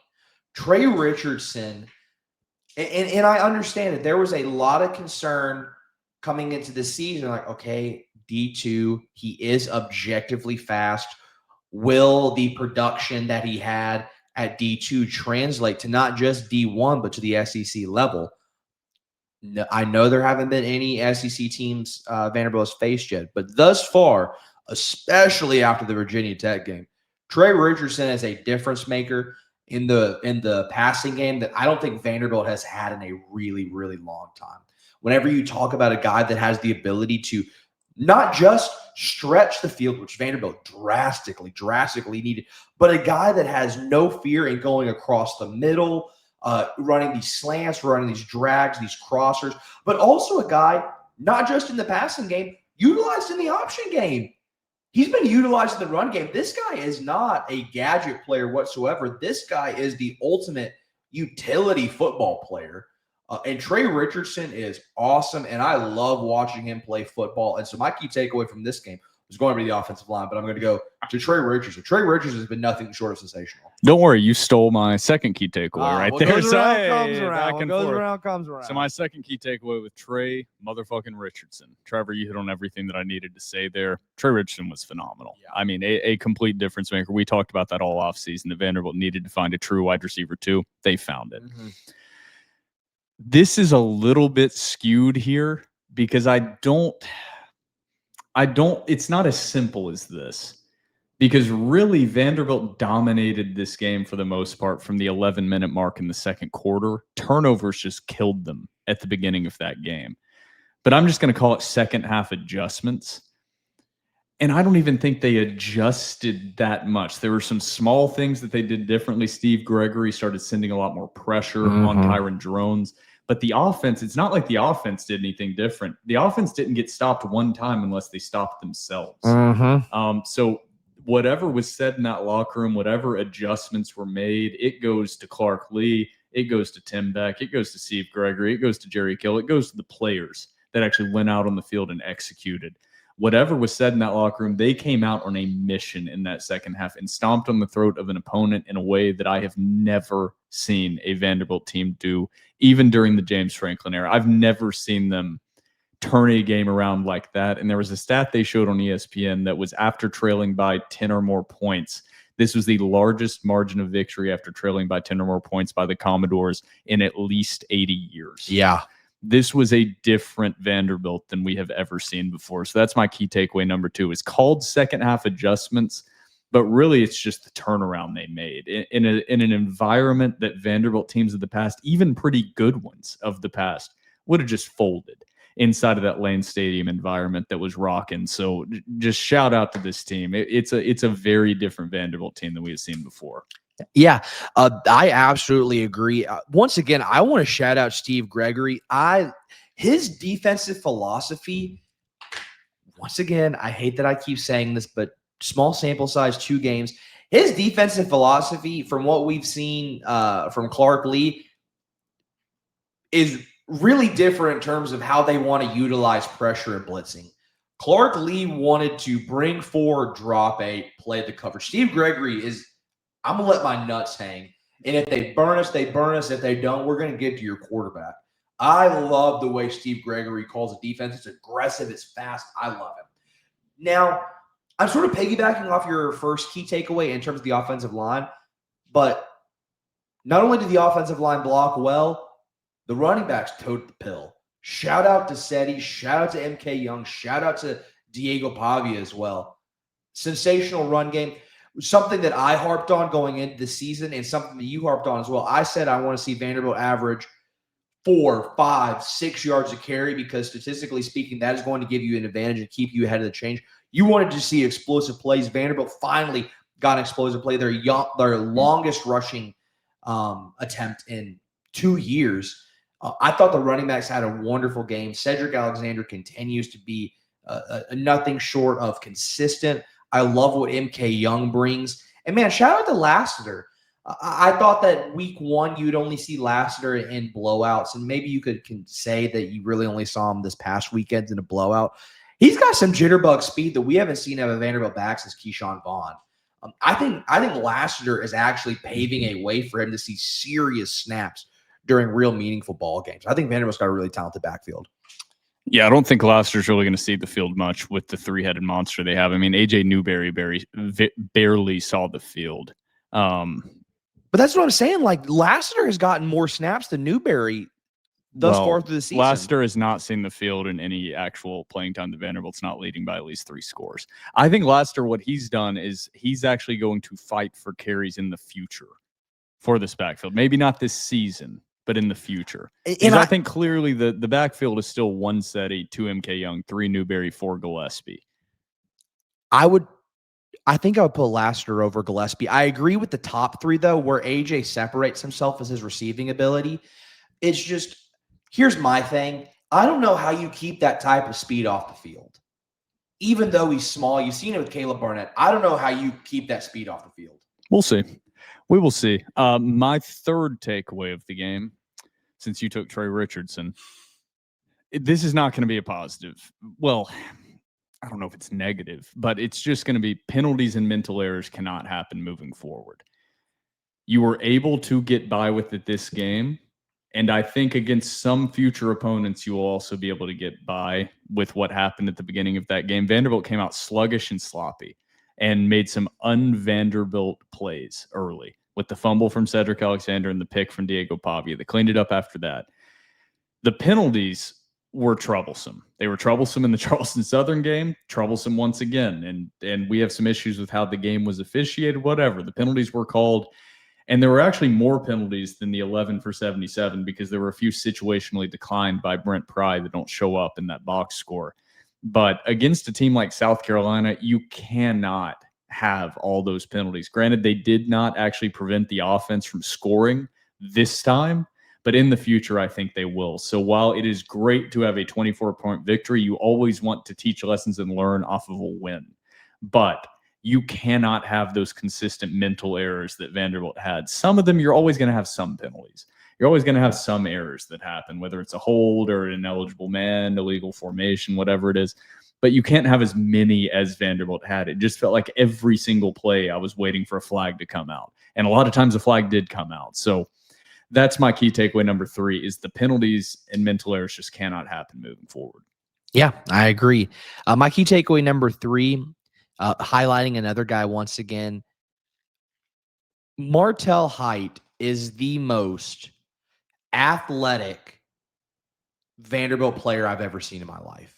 Trey Richardson And I understand that there was a lot of concern coming into the season. Like, okay, D2, he is objectively fast. Will the production that he had at D2 translate to not just D1, but to the SEC level? No, I know there haven't been any SEC teams Vanderbilt has faced yet, but thus far, especially after the Virginia Tech game, Trey Richardson is a difference maker in the passing game that I don't think Vanderbilt has had in a really, really long time. Whenever you talk about a guy that has the ability to not just stretch the field, which Vanderbilt drastically needed, but a guy that has no fear in going across the middle, running these slants, running these drags, these crossers, but also a guy, not just in the passing game, utilized in the option game. He's been utilized in the run game. This guy is not a gadget player whatsoever. This guy is the ultimate utility football player. And Trey Richardson is awesome, and I love watching him play football. And so my key takeaway from this game was going to be the offensive line, but I'm going to go to Trey Richardson. Trey Richardson has been nothing short of sensational. Don't worry, you stole my second key takeaway right what there. goes So, around hey, comes back around. What and goes forth. around comes around. So my second key takeaway with Trey motherfucking Richardson. Trevor, you hit on everything that I needed to say there. Trey Richardson was phenomenal. Yeah. I mean, a complete difference maker. We talked about that all offseason. The Vanderbilt needed to find a true wide receiver too. They found it. Mm-hmm. This is a little bit skewed here because I don't, it's not as simple as this. Because really, Vanderbilt dominated this game for the most part from the 11-minute mark in the second quarter. Turnovers just killed them at the beginning of that game. But I'm just going to call it second half adjustments. And I don't even think they adjusted that much. There were some small things that they did differently. Steve Gregory started sending a lot more pressure on Kyron Drones. But the offense, it's not like the offense did anything different. The offense didn't get stopped one time unless they stopped themselves. So whatever was said in that locker room, whatever adjustments were made, it goes to Clark Lee, it goes to Tim Beck, it goes to Steve Gregory, it goes to Jerry Kill, it goes to the players that actually went out on the field and executed. Whatever was said in that locker room, they came out on a mission in that second half and stomped on the throat of an opponent in a way that I have never seen a Vanderbilt team do, even during the James Franklin era. I've never seen them turn a game around like that. And there was a stat they showed on ESPN that was after trailing by 10 or more points. This was the largest margin of victory after trailing by 10 or more points by the Commodores in at least 80 years. Yeah. This was a different Vanderbilt than we have ever seen before. So that's my key takeaway number 2. Is called second half adjustments, but really it's just the turnaround they made in an environment that Vanderbilt teams of the past, even pretty good ones of the past, would have just folded inside of that Lane Stadium environment that was rocking. So just shout out to this team. It's a very different Vanderbilt team than we have seen before. Yeah, I absolutely agree. Once again, I want to shout out Steve Gregory. His defensive philosophy, once again, I hate that I keep saying this, but small sample size, 2 games. His defensive philosophy, from what we've seen from Clark Lee, is really different in terms of how they want to utilize pressure and blitzing. Clark Lee wanted to bring forward, drop 8, play the cover. Steve Gregory is, I'm going to let my nuts hang. And if they burn us, they burn us. If they don't, we're going to get to your quarterback. I love the way Steve Gregory calls the defense. It's aggressive. It's fast. I love it. Now, I'm sort of piggybacking off your first key takeaway in terms of the offensive line. But not only did the offensive line block well, the running backs toted the pill. Shout out to Seti. Shout out to MK Young. Shout out to Diego Pavia as well. Sensational run game. Something that I harped on going into the season and something that you harped on as well. I said I want to see Vanderbilt average 4, 5, 6 yards a carry because statistically speaking, that is going to give you an advantage and keep you ahead of the change. You wanted to see explosive plays. Vanderbilt finally got an explosive play. Their longest rushing attempt in 2 years. I thought the running backs had a wonderful game. Cedric Alexander continues to be nothing short of consistent. I love what MK Young brings. And, man, shout out to Lassiter. I thought that week 1 you'd only see Lassiter in blowouts, and maybe you could say that you really only saw him this past weekend in a blowout. He's got some jitterbug speed that we haven't seen out of Vanderbilt back since Keyshawn Vaughn. I think Lassiter is actually paving a way for him to see serious snaps during real meaningful ball games. I think Vanderbilt's got a really talented backfield. Yeah, I don't think Gloucester's really going to see the field much with the three-headed monster they have. I mean, AJ Newberry barely saw the field. But that's what I'm saying. Like, Lassiter has gotten more snaps than Newberry thus far through the season. Lassiter has not seen the field in any actual playing time. The Vanderbilt's not leading by at least 3 scores. I think Lassiter, what he's done is he's actually going to fight for carries in the future for this backfield. Maybe not this season, but in the future. And I think clearly the backfield is still 1 Seti, 2 MK Young, 3 Newberry, 4 Gillespie. I think I would put Lassiter over Gillespie. I agree with the top 3, though, where AJ separates himself as his receiving ability. It's just, here's my thing. I don't know how you keep that type of speed off the field. Even though he's small, you've seen it with Caleb Barnett. I don't know how you keep that speed off the field. We'll see. We will see. My third takeaway of the game, since you took Trey Richardson, this is not going to be a positive. Well, I don't know if it's negative, but it's just going to be penalties and mental errors cannot happen moving forward. You were able to get by with it this game, and I think against some future opponents, you will also be able to get by with what happened at the beginning of that game. Vanderbilt came out sluggish and sloppy and made some un-Vanderbilt plays early with the fumble from Cedric Alexander and the pick from Diego Pavia. They cleaned it up after that. The penalties were troublesome. They were troublesome in the Charleston Southern game, troublesome once again. And we have some issues with how the game was officiated, whatever. The penalties were called. And there were actually more penalties than the 11 for 77 because there were a few situationally declined by Brent Pry that don't show up in that box score. But against a team like South Carolina, you cannot have all those penalties. Granted, they did not actually prevent the offense from scoring this time, but in the future, I think they will. So while it is great to have a 24-point victory, you always want to teach lessons and learn off of a win. But you cannot have those consistent mental errors that Vanderbilt had. Some of them, you're always going to have some penalties. You're always going to have some errors that happen, whether it's a hold or an ineligible man, illegal formation, whatever it is. But you can't have as many as Vanderbilt had. It just felt like every single play I was waiting for a flag to come out. And a lot of times the flag did come out. So that's my key takeaway number 3 is the penalties and mental errors just cannot happen moving forward. Yeah, I agree. My key takeaway number 3, highlighting another guy once again. Martell Height is the most athletic Vanderbilt player I've ever seen in my life.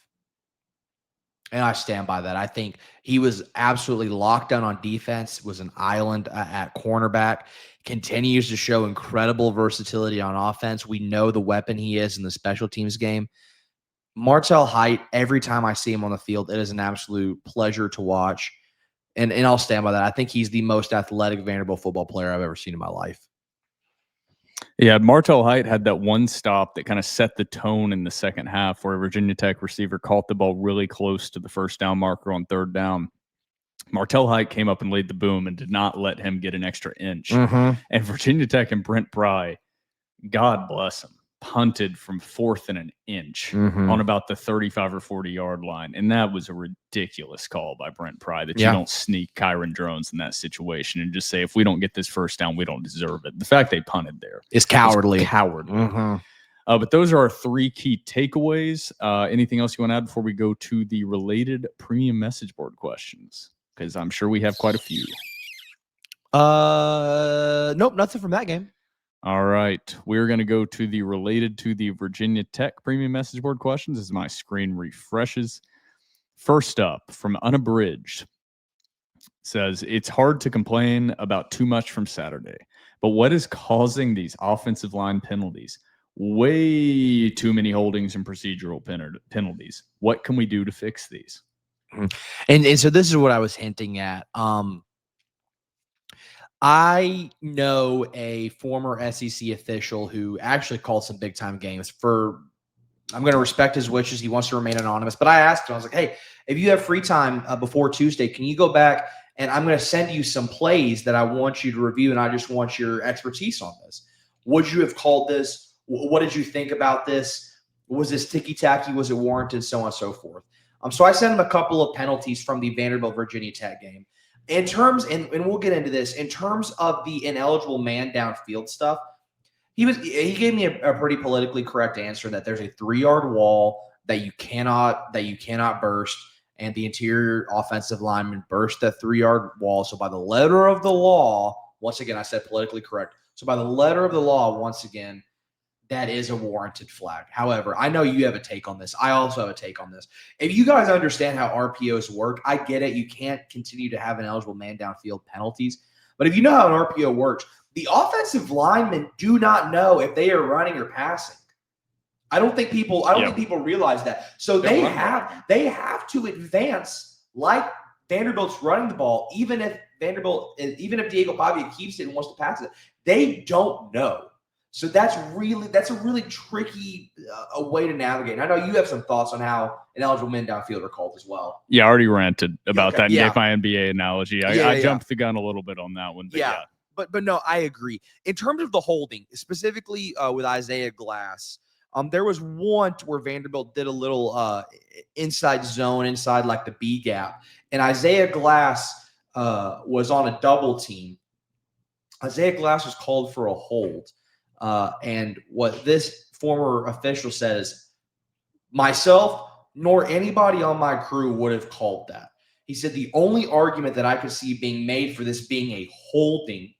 And I stand by that. I think he was absolutely locked down on defense, was an island at cornerback, continues to show incredible versatility on offense. We know the weapon he is in the special teams game. Martell Height, every time I see him on the field, it is an absolute pleasure to watch. And I'll stand by that. I think he's the most athletic Vanderbilt football player I've ever seen in my life. Yeah, Martell Height had that one stop that kind of set the tone in the second half where a Virginia Tech receiver caught the ball really close to the first down marker on 3rd down. Martell Height came up and laid the boom and did not let him get an extra inch. And Virginia Tech and Brent Pry, God bless him, punted from 4th and an inch on about the 35 or 40-yard line. And that was a ridiculous call by Brent Pry that you don't sneak Kyron Drones in that situation and just say, if we don't get this first down, we don't deserve it. The fact they punted there is cowardly. But those are our 3 key takeaways. Anything else you want to add before we go to the related premium message board questions? Because I'm sure we have quite a few. Nope, nothing from that game. All right. We're going to go to the related to the Virginia Tech premium message board questions as my screen refreshes. First up, from Unabridged, says, it's hard to complain about too much from Saturday, but what is causing these offensive line penalties? Way too many holdings and procedural penalties. What can we do to fix these? And so this is what I was hinting at. I know a former SEC official who actually called some big time games I'm going to respect his wishes. He wants to remain anonymous, but I asked him, I was like, hey, if you have free time before Tuesday, can you go back and I'm going to send you some plays that I want you to review. And I just want your expertise on this. Would you have called this? What did you think about this? Was this ticky-tacky? Was it warranted? So on and so forth. So I sent him a couple of penalties from the Vanderbilt Virginia Tech game. In terms, and we'll get into this, in terms of the ineligible man downfield stuff, He gave me a pretty politically correct answer that there's a 3-yard wall that you cannot burst, and the interior offensive lineman burst that 3-yard wall. So by the letter of the law, once again, I said politically correct. So by the letter of the law, once again, that is a warranted flag. However, I know you have a take on this. I also have a take on this. If you guys understand how RPOs work, I get it. You can't continue to have ineligible man downfield penalties. But if you know how an RPO works, the offensive linemen do not know if they are running or passing. I don't think people realize that. So they have to advance like Vanderbilt's running the ball, even if Diego Pavia keeps it and wants to pass it. They don't know. So that's a really tricky way to navigate. And I know you have some thoughts on how ineligible men downfield are called as well. Yeah, I already ranted about that and yeah. gave my NBA analogy. I jumped the gun a little bit on that one. But yeah. But no, I agree. In terms of the holding, specifically with Isaiah Glass, there was one where Vanderbilt did a little inside zone, inside like the B gap, and Isaiah Glass was on a double team. Isaiah Glass was called for a hold. And what this former official says, myself nor anybody on my crew would have called that. He said the only argument that I could see being made for this being a holding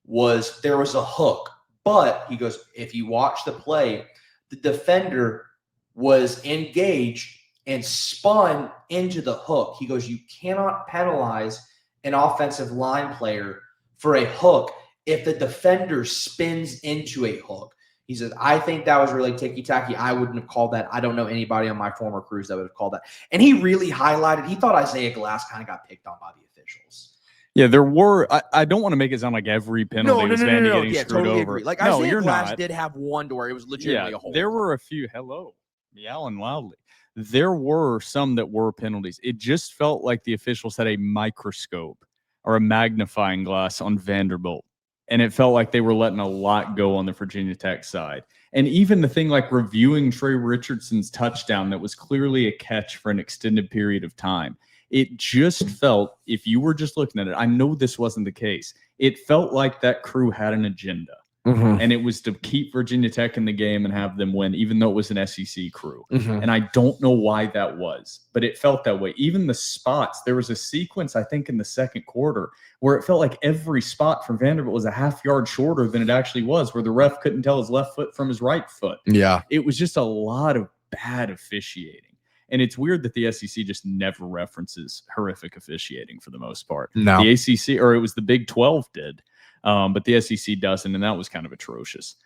was there was a hook. But he goes, if you watch the play, the defender was engaged and spun into the hook. He goes, you cannot penalize an offensive line player for a hook if the defender spins into a hook. He says, I think that was really ticky-tacky. I wouldn't have called that. I don't know anybody on my former crews that would have called that. And he really highlighted, he thought Isaiah Glass kind of got picked on by the officials. Yeah, there were. I don't want to make it sound like every penalty was Vandy getting yeah, screwed totally over. Agree. Like no, Isaiah you're Glass not. did have one to where it was legitimately a hold. There were a few. Hello, meowing loudly. There were some that were penalties. It just felt like the officials had a microscope or a magnifying glass on Vanderbilt. And it felt like they were letting a lot go on the Virginia Tech side. And even the thing like reviewing Trey Richardson's touchdown that was clearly a catch for an extended period of time. It just felt, if you were just looking at it, I know this wasn't the case. It felt like that crew had an agenda. Mm-hmm. And it was to keep Virginia Tech in the game and have them win, even though it was an SEC crew. Mm-hmm. And I don't know why that was, but it felt that way. Even the spots, there was a sequence, I think, in the second quarter where it felt like every spot for Vanderbilt was a half yard shorter than it actually was, where the ref couldn't tell his left foot from his right foot. Yeah. It was just a lot of bad officiating. And it's weird that the SEC just never references horrific officiating for the most part. No. The ACC, or it was the Big 12 did. But the SEC doesn't, and that was kind of atrocious.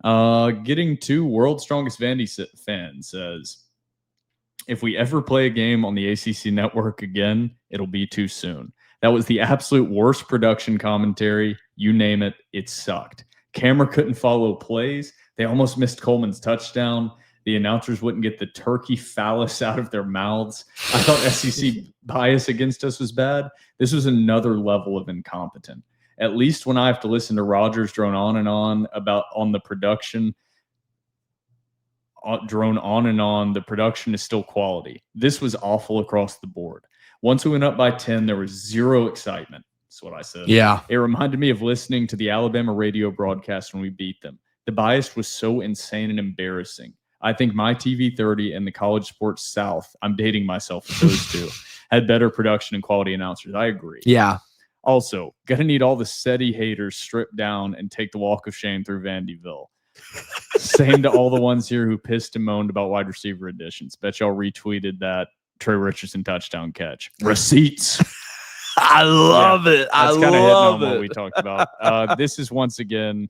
Getting to World's Strongest Vandy fan says, if we ever play a game on the ACC network again, it'll be too soon. That was the absolute worst production commentary. You name it, it sucked. Camera couldn't follow plays. They almost missed Coleman's touchdown. The announcers wouldn't get the turkey phallus out of their mouths. I thought SEC bias against us was bad. This was another level of incompetent. At least when I have to listen to Rogers drone on and on the production, the production is still quality. This was awful across the board. Once we went up by 10, there was zero excitement. That's what I said. Yeah. It reminded me of listening to the Alabama radio broadcast when we beat them. The bias was so insane and embarrassing. I think my TV 30 and the College Sports South, I'm dating myself with those two, had better production and quality announcers. I agree. Yeah. Also, gonna need all the SETI haters stripped down and take the walk of shame through Vandyville. Same to all the ones here who pissed and moaned about wide receiver additions. Bet y'all retweeted that Trey Richardson touchdown catch. Receipts. I love it. That's I kind of hitting on love what it. we talked about. This is once again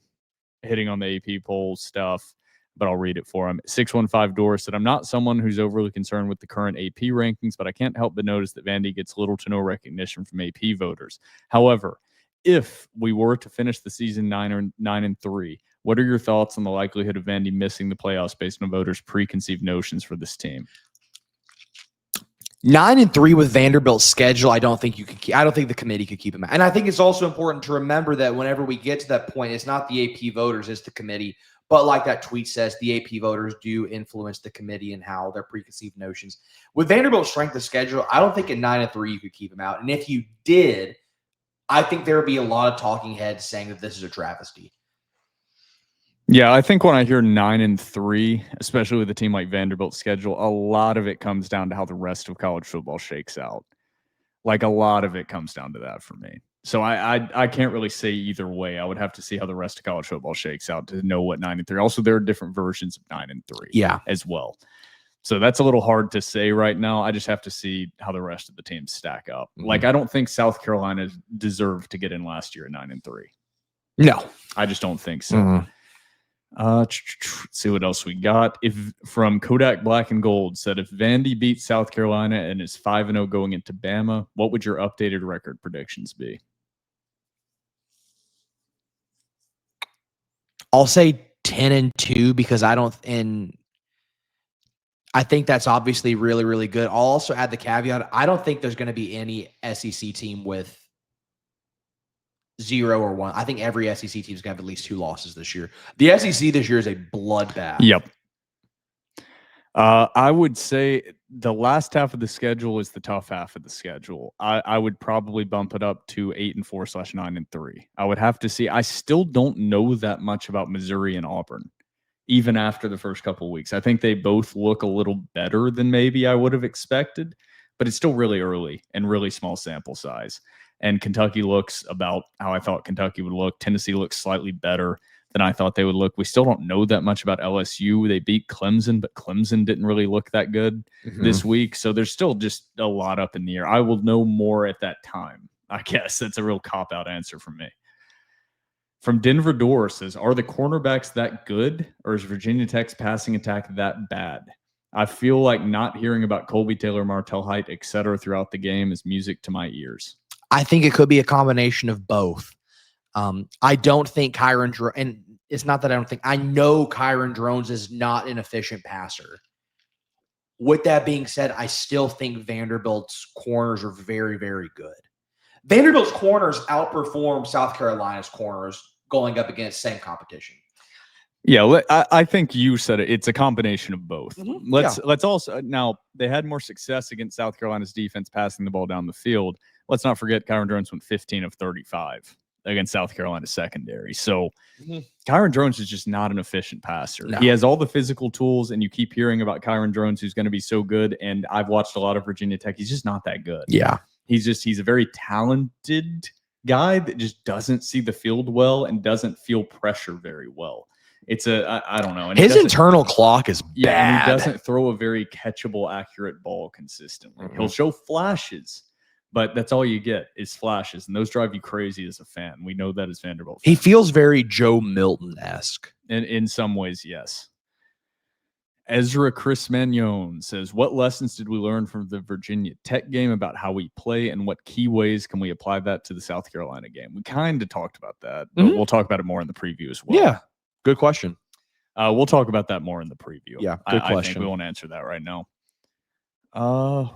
hitting on the AP poll stuff, but I'll read it for him. 615 Doris said, I'm not someone who's overly concerned with the current AP rankings, but I can't help but notice that Vandy gets little to no recognition from AP voters. However, if we were to finish the season 9-3, what are your thoughts on the likelihood of Vandy missing the playoffs based on voters' preconceived notions for this team? 9-3 with Vanderbilt's schedule, I don't think the committee could keep him out. And I think it's also important to remember that whenever we get to that point, it's not the AP voters, it's the committee. But like that tweet says, the AP voters do influence the committee and how their preconceived notions. With Vanderbilt's strength of schedule, I don't think at 9-3 you could keep him out. And if you did, I think there would be a lot of talking heads saying that this is a travesty. Yeah, I think when I hear 9-3, especially with a team like Vanderbilt's schedule, a lot of it comes down to how the rest of college football shakes out. Like a lot of it comes down to that for me. So I can't really say either way. I would have to see how the rest of college football shakes out to know what 9-3. Also, there are different versions of 9-3 Yeah. as well. So that's a little hard to say right now. I just have to see how the rest of the teams stack up. Like I don't think South Carolina deserved to get in last year at 9-3. No. I just don't think so. Let's see what else we got. If from Kodak Black and Gold said if Vandy beats South Carolina and is 5-0 going into Bama, what would your updated record predictions be? I'll say 10-2 because I think that's obviously really, really good. I'll also add the caveat. I don't think there's going to be any SEC team with 0 or 1. I think every SEC team is going to have at least 2 losses this year. The SEC this year is a bloodbath. Yep. I would say the last half of the schedule is the tough half of the schedule. I would probably bump it up to 8-4/9-3. I would have to see. I still don't know that much about Missouri and Auburn, even after the first couple of weeks. I think they both look a little better than maybe I would have expected, but it's still really early and really small sample size. And Kentucky looks about how I thought Kentucky would look. Tennessee looks slightly better than I thought they would look. We still don't know that much about LSU. They beat Clemson, but Clemson didn't really look that good this week. So there's still just a lot up in the air. I will know more at that time. I guess that's a real cop-out answer from me. From Denver Door says, are the cornerbacks that good, or is Virginia Tech's passing attack that bad? I feel like not hearing about Colby Taylor, Martell Height, etc. throughout the game is music to my ears. I think it could be a combination of both. I don't think Kyron Drones, and it's not that I don't think, I know Kyron Drones is not an efficient passer. With that being said, I still think Vanderbilt's corners are very, very good. Vanderbilt's corners outperform South Carolina's corners going up against same competition. Yeah, I think you said it. It's a combination of both. Mm-hmm. Let's also now they had more success against South Carolina's defense passing the ball down the field. Let's not forget Kyron Drones went 15 of 35 against South Carolina's secondary. So Kyron Drones is just not an efficient passer. No. He has all the physical tools, and you keep hearing about Kyron Drones, who's going to be so good. And I've watched a lot of Virginia Tech. He's just not that good. Yeah. He's a very talented guy that just doesn't see the field well and doesn't feel pressure very well. I don't know. And his internal clock is bad. Yeah, and he doesn't throw a very catchable, accurate ball consistently. He'll show flashes, but that's all you get is flashes, and those drive you crazy as a fan. We know that as Vanderbilt fans. He feels very Joe Milton-esque. In some ways, yes. Ezra Chris Magnon says, what lessons did we learn from the Virginia Tech game about how we play, and what key ways can we apply that to the South Carolina game? We kind of talked about that, but we'll talk about it more in the preview as well. Yeah, good question. We'll talk about that more in the preview. Yeah, good question. I think we won't answer that right now.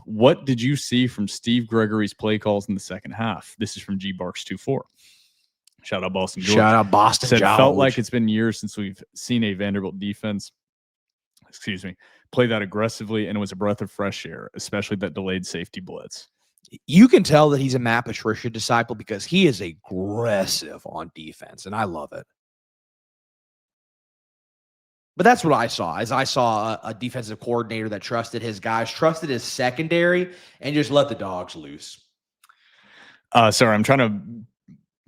What did you see from Steve Gregory's play calls in the second half? This is from G Barks 24. Shout out Boston George. Shout out Boston Said, George. felt like it's been years since we've seen a Vanderbilt defense, play that aggressively, and it was a breath of fresh air, especially that delayed safety blitz. You can tell that he's a Matt Patricia disciple because he is aggressive on defense, and I love it. But that's what I saw. As I saw a defensive coordinator that trusted his guys, trusted his secondary, and just let the dogs loose. Sorry, I'm trying to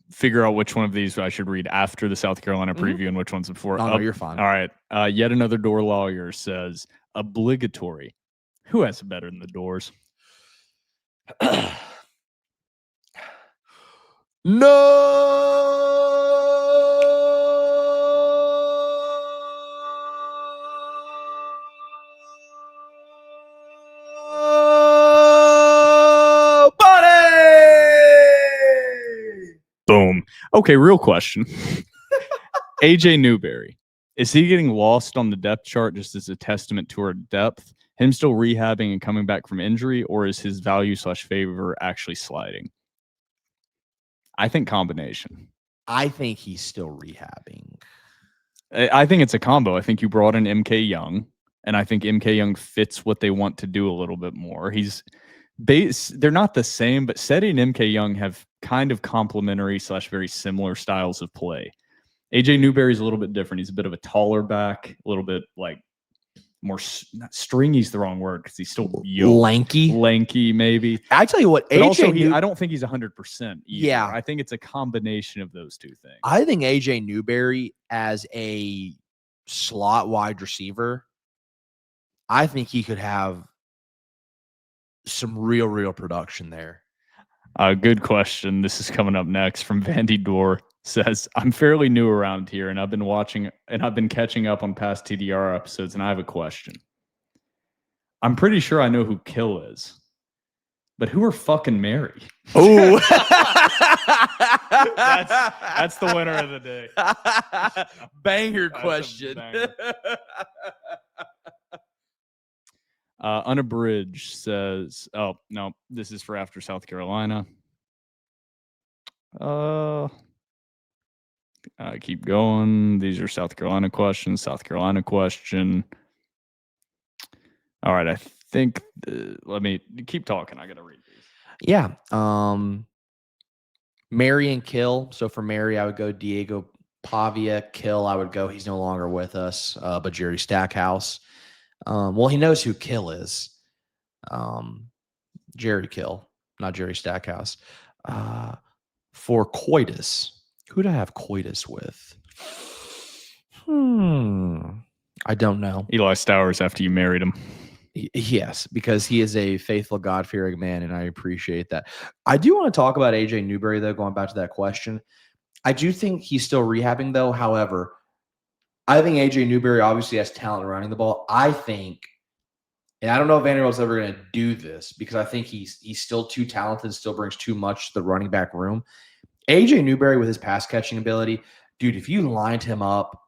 figure out which one of these I should read after the South Carolina preview and which one's before. No, you're fine. All right. Yet another door lawyer says, obligatory. Who has it better than the Doors? Boom. Okay, real question. AJ Newberry, is he getting lost on the depth chart just as a testament to our depth? Him still rehabbing and coming back from injury, or is his value/favor actually sliding? I think combination. I think he's still rehabbing. I think it's a combo. I think you brought in MK Young, and I think MK Young fits what they want to do a little bit more. They're not the same, but Seti and MK Young have kind of complementary/very similar styles of play. AJ Newberry's a little bit different. He's a bit of a taller back, a little bit like more not stringy's the wrong word because he's still yoked. Lanky maybe. I tell you what, But also, AJ I don't think he's 100%. Yeah. I think it's a combination of those two things. I think AJ Newberry as a slot wide receiver, I think he could have some real production there. Good question. This is coming up next from Vandy Door. Says, I'm fairly new around here and I've been catching up on past TDR episodes, and I have a question. I'm pretty sure I know who Kill is, but who are fucking Mary? Oh, that's the winner of the day. Banger That's a question. banger. Unabridged says, oh, no, this is for after South Carolina. Keep going. These are South Carolina questions. South Carolina question. All right, I think let me keep talking. I got to read these. Yeah. Mary and Kill. So for Mary, I would go Diego Pavia. Kill, I would go. He's no longer with us, but Jerry Stackhouse. Well, he knows who Kill is. Jerry Kill, not Jerry Stackhouse. For Coitus, who do I have Coitus with? I don't know. Eli Stowers after you married him. Yes, because he is a faithful, God-fearing man, and I appreciate that. I do want to talk about AJ Newberry, though, going back to that question. I do think he's still rehabbing, though. However, I think AJ Newberry obviously has talent running the ball. I think, and I don't know if Vanderbilt's ever going to do this because I think he's still too talented, still brings too much to the running back room. AJ Newberry with his pass catching ability, dude, if you lined him up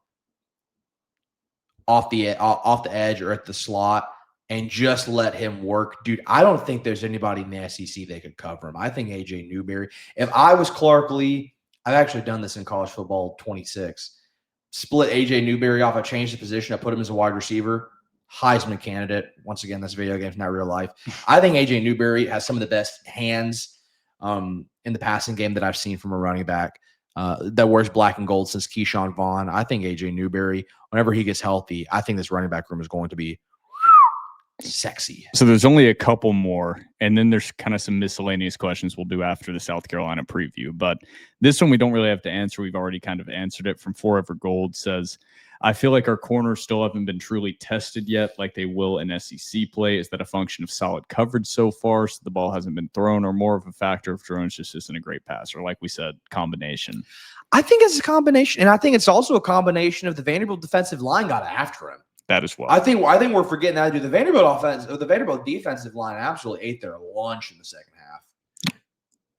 off the edge or at the slot and just let him work, dude, I don't think there's anybody in the SEC that could cover him. I think AJ Newberry, if I was Clark Lee, I've actually done this in college football 26, split AJ Newberry off. I changed the position. I put him as a wide receiver. Heisman candidate. Once again, that's video games, not real life. I think AJ Newberry has some of the best hands in the passing game that I've seen from a running back that wears black and gold since Keyshawn Vaughn. I think AJ Newberry, whenever he gets healthy, I think this running back room is going to be sexy. So there's only a couple more, and then there's kind of some miscellaneous questions we'll do after the South Carolina preview. But this one we don't really have to answer. We've already kind of answered it. From Forever Gold says, I feel like our corners still haven't been truly tested yet like they will in SEC play. Is that a function of solid coverage so far, so the ball hasn't been thrown, or more of a factor of Jerome's just isn't a great passer? Like we said, combination. I think it's a combination, and I think it's also a combination of the Vanderbilt defensive line got after him. That as well. I think we're forgetting that, dude. The Vanderbilt defensive line absolutely ate their lunch in the second half.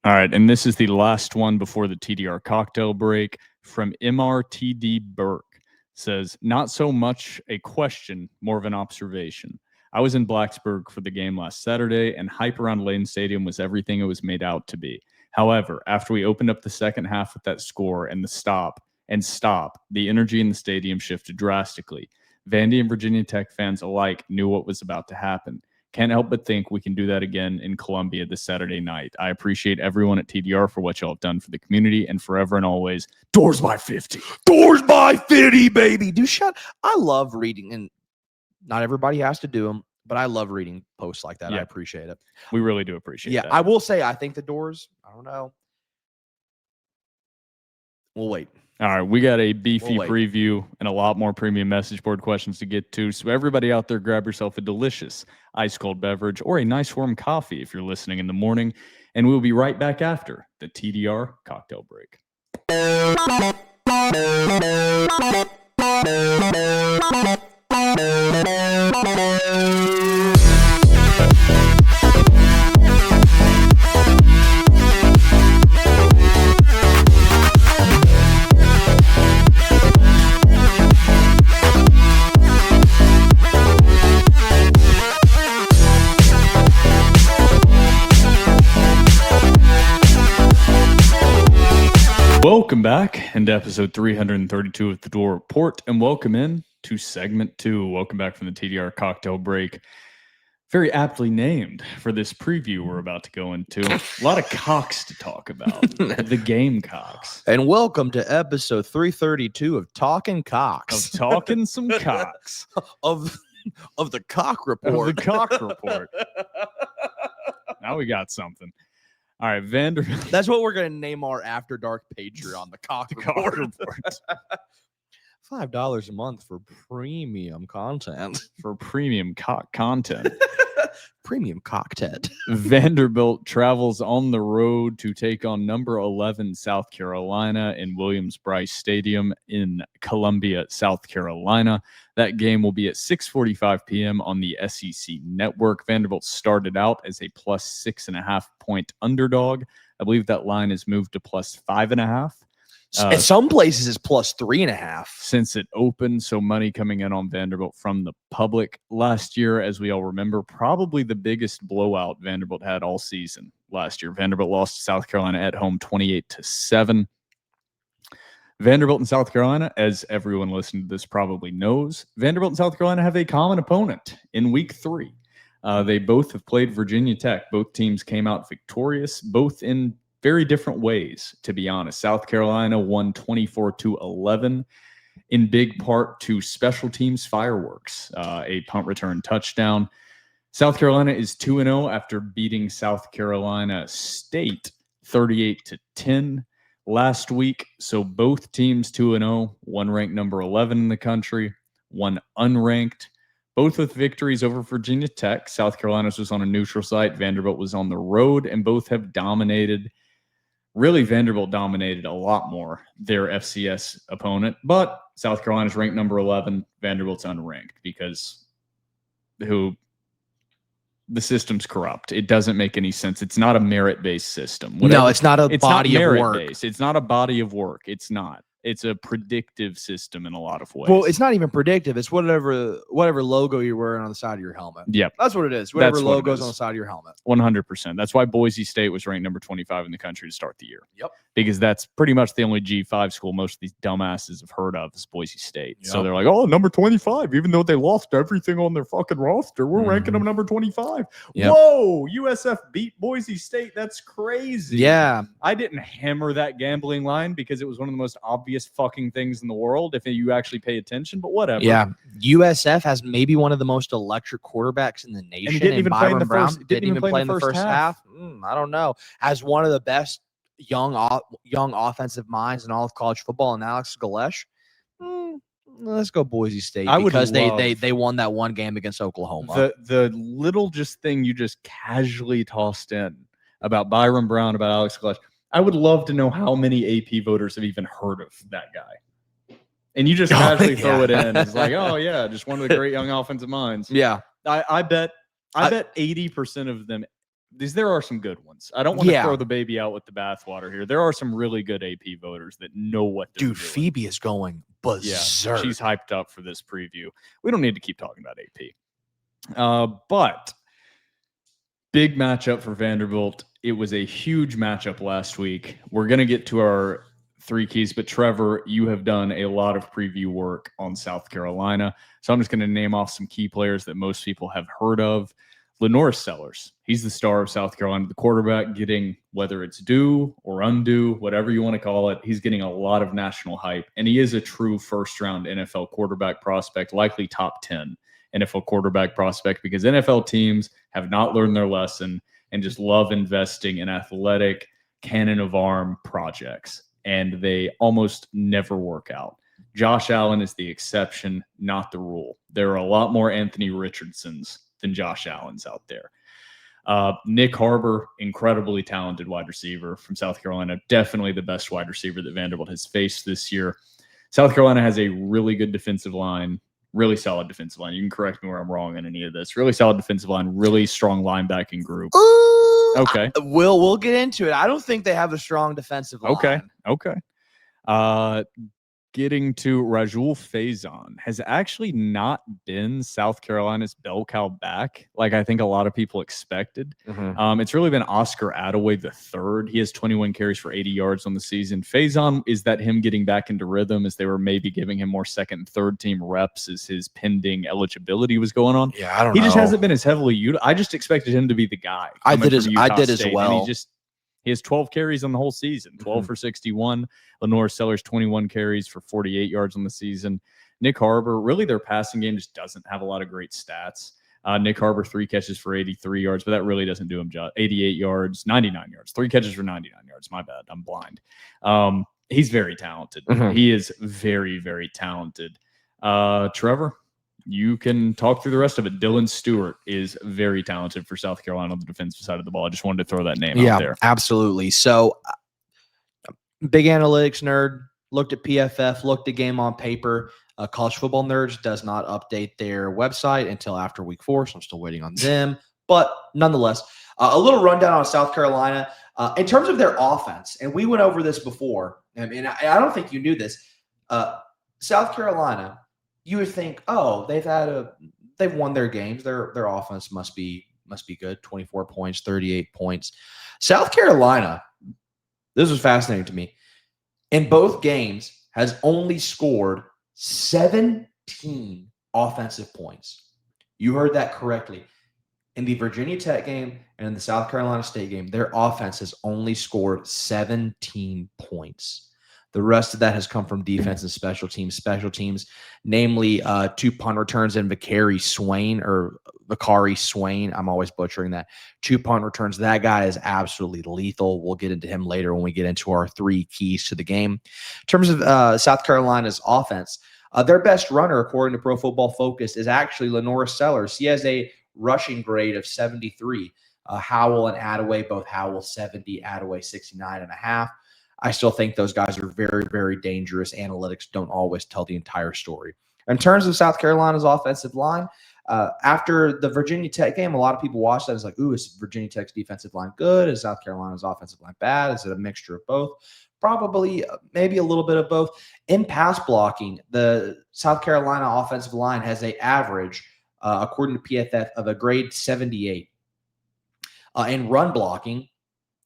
All right, and this is the last one before the TDR cocktail break from MRTD Burke. Says, not so much a question, more of an observation. I was in Blacksburg for the game last Saturday, and hype around Lane Stadium was everything it was made out to be. However, after we opened up the second half with that score and the stop, the energy in the stadium shifted drastically. Vandy and Virginia Tech fans alike knew what was about to happen. Can't help but think we can do that again in Columbia this Saturday night. I appreciate everyone at TDR for what y'all have done for the community, and forever and always, Doors by 50. Doors by 50, baby. Dude, I love reading, and not everybody has to do them, but I love reading posts like that. Yeah. I appreciate it. We really do appreciate that. I will say, I think the Doors, I don't know. We'll wait. All right, we got a beefy We'll wait. preview and a lot more premium message board questions to get to. So everybody out there, grab yourself a delicious ice-cold beverage or a nice warm coffee if you're listening in the morning. And we'll be right back after the TDR cocktail break. Welcome back into episode 332 of the Door Report, and welcome in to segment 2. Welcome back from the TDR cocktail break. Very aptly named for this preview we're about to go into. A lot of cocks to talk about. The Gamecocks. And welcome to episode 332 of Talking Cocks. Of talking some cocks. of the Cock Of Report. the Cock Report. Now we got something. All right, Vanderbilt. That's what we're going to name our After Dark Patreon, the Cock Report. $5 a month for premium content. For premium cock content. Premium content. Vanderbilt travels on the road to take on number 11 South Carolina in Williams-Brice Stadium in Columbia, South Carolina. That game will be at 6:45 p.m. on the SEC Network. Vanderbilt started out as a plus 6.5 point underdog. I believe that line has moved to plus 5.5. In some places, it's plus 3.5 since it opened. So money coming in on Vanderbilt from the public last year, as we all remember, probably the biggest blowout Vanderbilt had all season last year. Vanderbilt lost to South Carolina at home 28-7. Vanderbilt and South Carolina, as everyone listening to this probably knows, Vanderbilt and South Carolina have a common opponent in week 3. They both have played Virginia Tech. Both teams came out victorious, both in very different ways, to be honest. South Carolina won 24-11, in big part to special teams fireworks, a punt return touchdown. South Carolina is 2-0 after beating South Carolina State 38-10 last week. So both teams 2-0, one ranked number 11 in the country, one unranked. Both with victories over Virginia Tech. South Carolina's was on a neutral site. Vanderbilt was on the road, and both have dominated. Really, Vanderbilt dominated a lot more their FCS opponent, but South Carolina's ranked number 11. Vanderbilt's unranked because the system's corrupt. It doesn't make any sense. It's not a merit-based system. No, it's not a body of work. Merit-based. It's not a body of work. It's not. It's a predictive system in a lot of ways. Well, it's not even predictive. It's whatever logo you're wearing on the side of your helmet. Yep. That's what it is. Whatever That's what it logo's is. on the side of your helmet. 100%. That's why Boise State was ranked number 25 in the country to start the year. Yep. Because that's pretty much the only G5 school most of these dumbasses have heard of is Boise State. Yep. So they're like, oh, number 25, even though they lost everything on their fucking roster, we're ranking them number 25. Yep. Whoa, USF beat Boise State. That's crazy. Yeah. I didn't hammer that gambling line because it was one of the most obvious fucking things in the world if you actually pay attention, but whatever. Yeah. USF has maybe one of the most electric quarterbacks in the nation. And he didn't even play in the Byrum first. Brown Didn't even play in the first half. I don't know. As one of the best young offensive minds in all of college football, and Alex Galesh. Let's go Boise State because they won that one game against Oklahoma. The little just thing you just casually tossed in about Byrum Brown, about Alex Galesh. I would love to know how many AP voters have even heard of that guy. And you just casually throw it in. It's like, oh yeah, just one of the great young offensive minds. Yeah. I bet 80% of them, because there are some good ones. I don't want to throw the baby out with the bathwater here. There are some really good AP voters that know what they're doing. Phoebe is going berserk. Yeah, she's hyped up for this preview. We don't need to keep talking about AP. But big matchup for Vanderbilt. It was a huge matchup last week. We're going to get to our 3 keys, but Trevor, you have done a lot of preview work on South Carolina. So I'm just going to name off some key players that most people have heard of. Lenoris Sellers, he's the star of South Carolina, the quarterback, getting, whether it's due or undue, whatever you want to call it, he's getting a lot of national hype. And he is a true first-round NFL quarterback prospect, likely top 10 NFL quarterback prospect, because NFL teams have not learned their lesson and just love investing in athletic, cannon of arm projects. And they almost never work out. Josh Allen is the exception, not the rule. There are a lot more Anthony Richardsons than Josh Allen's out there. Nick Harbor, incredibly talented wide receiver from South Carolina, definitely the best wide receiver that Vanderbilt has faced this year. South Carolina has a really good defensive line, really solid defensive line. You can correct me where I'm wrong in any of this. Really solid defensive line, really strong linebacking group. Okay. We'll get into it. I don't think they have a strong defensive line. Okay. getting to Rajul Faison has actually not been South Carolina's bell cow back, like I think a lot of people expected. It's really been Oscar Attaway III. He has 21 carries for 80 yards on the season. Faison, is that him getting back into rhythm as they were maybe giving him more second and third team reps as his pending eligibility was going on? Yeah, I don't know. He just hasn't been as heavily utilized. I just expected him to be the guy. I did as State, well. And he has 12 carries on the whole season, 12 for 61. Lenore Sellers, 21 carries for 48 yards on the season. Nick Harbor, really their passing game just doesn't have a lot of great stats. Nick Harbor, 3 catches for 83 yards, but that really doesn't do him job. 88 yards, 99 yards, 3 catches for 99 yards. My bad. I'm blind. He's very talented. He is very, very talented. Trevor, you can talk through the rest of it. Dylan Stewart is very talented for South Carolina on the defensive side of the ball. I just wanted to throw that name out there. Absolutely. So, big analytics nerd, looked at PFF, looked at game on paper. College Football Nerds does not update their website until after week 4, so I'm still waiting on them. But nonetheless, a little rundown on South Carolina. In terms of their offense, and we went over this before, and I don't think you knew this. South Carolina, you would think, oh, they've won their games. Their offense must be good. 24 points, 38 points. South Carolina, this was fascinating to me. In both games, has only scored 17 offensive points. You heard that correctly. In the Virginia Tech game and in the South Carolina State game, their offense has only scored 17 points. The rest of that has come from defense and special teams. Special teams, namely 2 punt returns and Vicari Swain. I'm always butchering that. 2 punt returns. That guy is absolutely lethal. We'll get into him later when we get into our 3 keys to the game. In terms of South Carolina's offense, their best runner, according to Pro Football Focus, is actually Lenore Sellers. He has a rushing grade of 73. Howell and Attaway, both Howell 70, Attaway 69.5. I still think those guys are very, very dangerous. Analytics don't always tell the entire story. In terms of South Carolina's offensive line, after the Virginia Tech game, a lot of people watched that. It's like, ooh, is Virginia Tech's defensive line good? Is South Carolina's offensive line bad? Is it a mixture of both? Probably, maybe a little bit of both. In pass blocking, the South Carolina offensive line has an average, according to PFF, of a grade 78. In run blocking,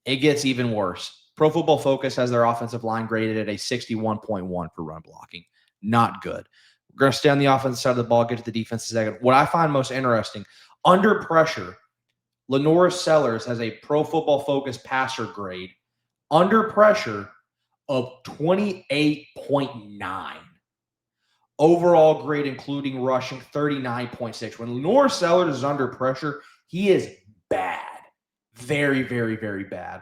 it gets even worse. Pro Football Focus has their offensive line graded at a 61.1 for run blocking. Not good. We're going to stay on the offensive side of the ball, get to the defensive second. What I find most interesting, under pressure, Lenore Sellers has a Pro Football Focus passer grade under pressure of 28.9. Overall grade, including rushing, 39.6. When Lenore Sellers is under pressure, he is bad. Very, very, very bad.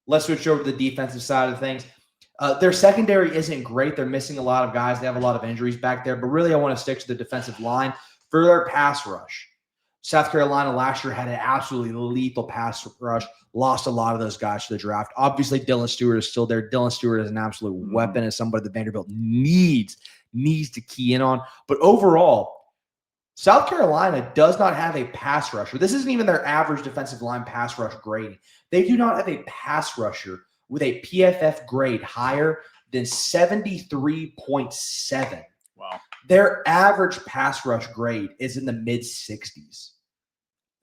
Let's switch over to the defensive side of things. Their secondary isn't great. They're missing a lot of guys. They have a lot of injuries back there. But really, I want to stick to the defensive line for their pass rush. South Carolina last year had an absolutely lethal pass rush. Lost a lot of those guys to the draft. Obviously, Dylan Stewart is still there. Dylan Stewart is an absolute weapon and somebody that Vanderbilt needs to key in on. But overall, South Carolina does not have a pass rusher. This isn't even their average defensive line pass rush grading. They do not have a pass rusher with a PFF grade higher than 73.7. Wow. Their average pass rush grade is in the mid-60s.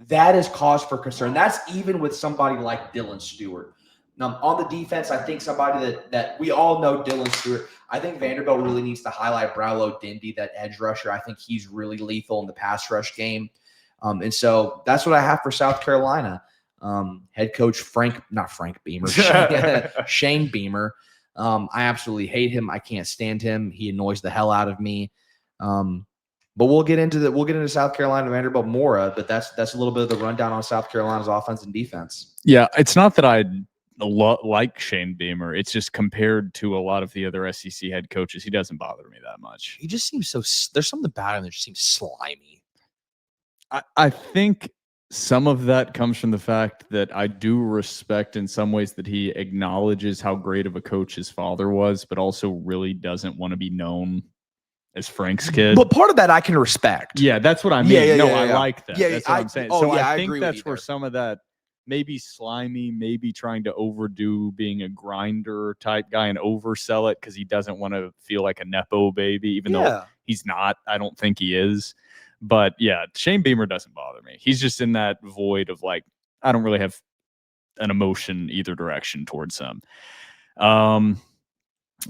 That is cause for concern. That's even with somebody like Dylan Stewart. Now, on the defense, I think somebody that we all know, Dylan Stewart. I think Vanderbilt really needs to highlight Browlow Dindy, that edge rusher. I think he's really lethal in the pass rush game. And so that's what I have for South Carolina. Head coach Shane Beamer. I absolutely hate him. I can't stand him. He annoys the hell out of me. But we'll get into South Carolina, Vanderbilt more. But that's a little bit of the rundown on South Carolina's offense and defense. Yeah, it's not that I like Shane Beamer. It's just compared to a lot of the other SEC head coaches, he doesn't bother me that much. He just seems there's something about him that just seems slimy. I think some of that comes from the fact that I do respect in some ways that he acknowledges how great of a coach his father was, but also really doesn't want to be known as Frank's kid. But part of that I can respect. Yeah, that's what I mean. I like that. Yeah, that's what I'm saying. I think agree that's with you where there. some of that maybe slimy, maybe trying to overdo being a grinder type guy and oversell it because he doesn't want to feel like a Nepo baby, even though he's not. I don't think he is. But yeah, Shane Beamer doesn't bother me. He's just in that void of like, I don't really have an emotion either direction towards him.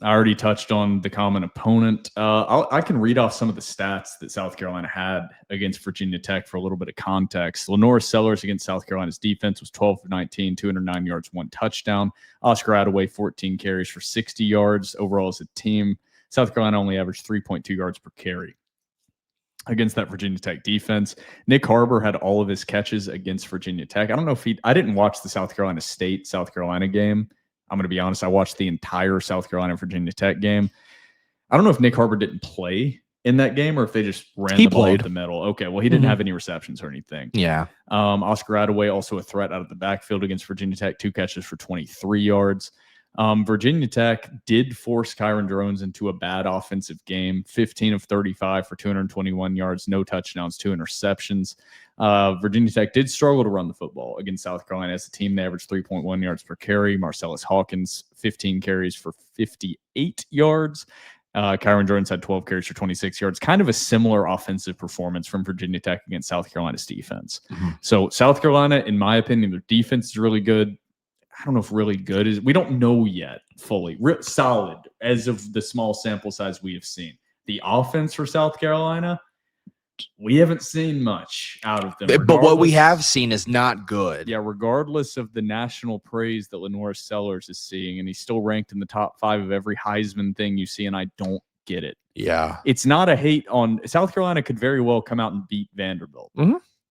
I already touched on the common opponent. I can read off some of the stats that South Carolina had against Virginia Tech for a little bit of context. Lenora Sellers against South Carolina's defense was 12 for 19, 209 yards, 1 touchdown. Oscar Attaway, 14 carries for 60 yards. Overall as a team, South Carolina only averaged 3.2 yards per carry against that Virginia Tech defense. Nick Harbor had all of his catches against Virginia Tech. I don't know if I didn't watch the South Carolina State, South Carolina game. I'm going to be honest. I watched the entire South Carolina Virginia Tech game. I don't know if Nick Harbor didn't play in that game or if they just ran the ball up the middle. Okay, well, he didn't have any receptions or anything. Yeah. Oscar Attaway, also a threat out of the backfield against Virginia Tech, 2 catches for 23 yards. Virginia Tech did force Kyron Drones into a bad offensive game, 15 of 35 for 221 yards, no touchdowns, 2 interceptions. Virginia Tech did struggle to run the football against South Carolina. As a team, they averaged 3.1 yards per carry. Marcellus Hawkins, 15 carries for 58 yards. Kyron Drones had 12 carries for 26 yards. Kind of a similar offensive performance from Virginia Tech against South Carolina's defense. So South Carolina, in my opinion, their defense is really good. I don't know if really good is. We don't know yet fully. Solid as of the small sample size we have seen. The offense for South Carolina, we haven't seen much out of them. But what we have seen is not good. Yeah, regardless of the national praise that Lenora Sellers is seeing, and he's still ranked in the top 5 of every Heisman thing you see, and I don't get it. Yeah. It's not a hate on South Carolina could very well come out and beat Vanderbilt.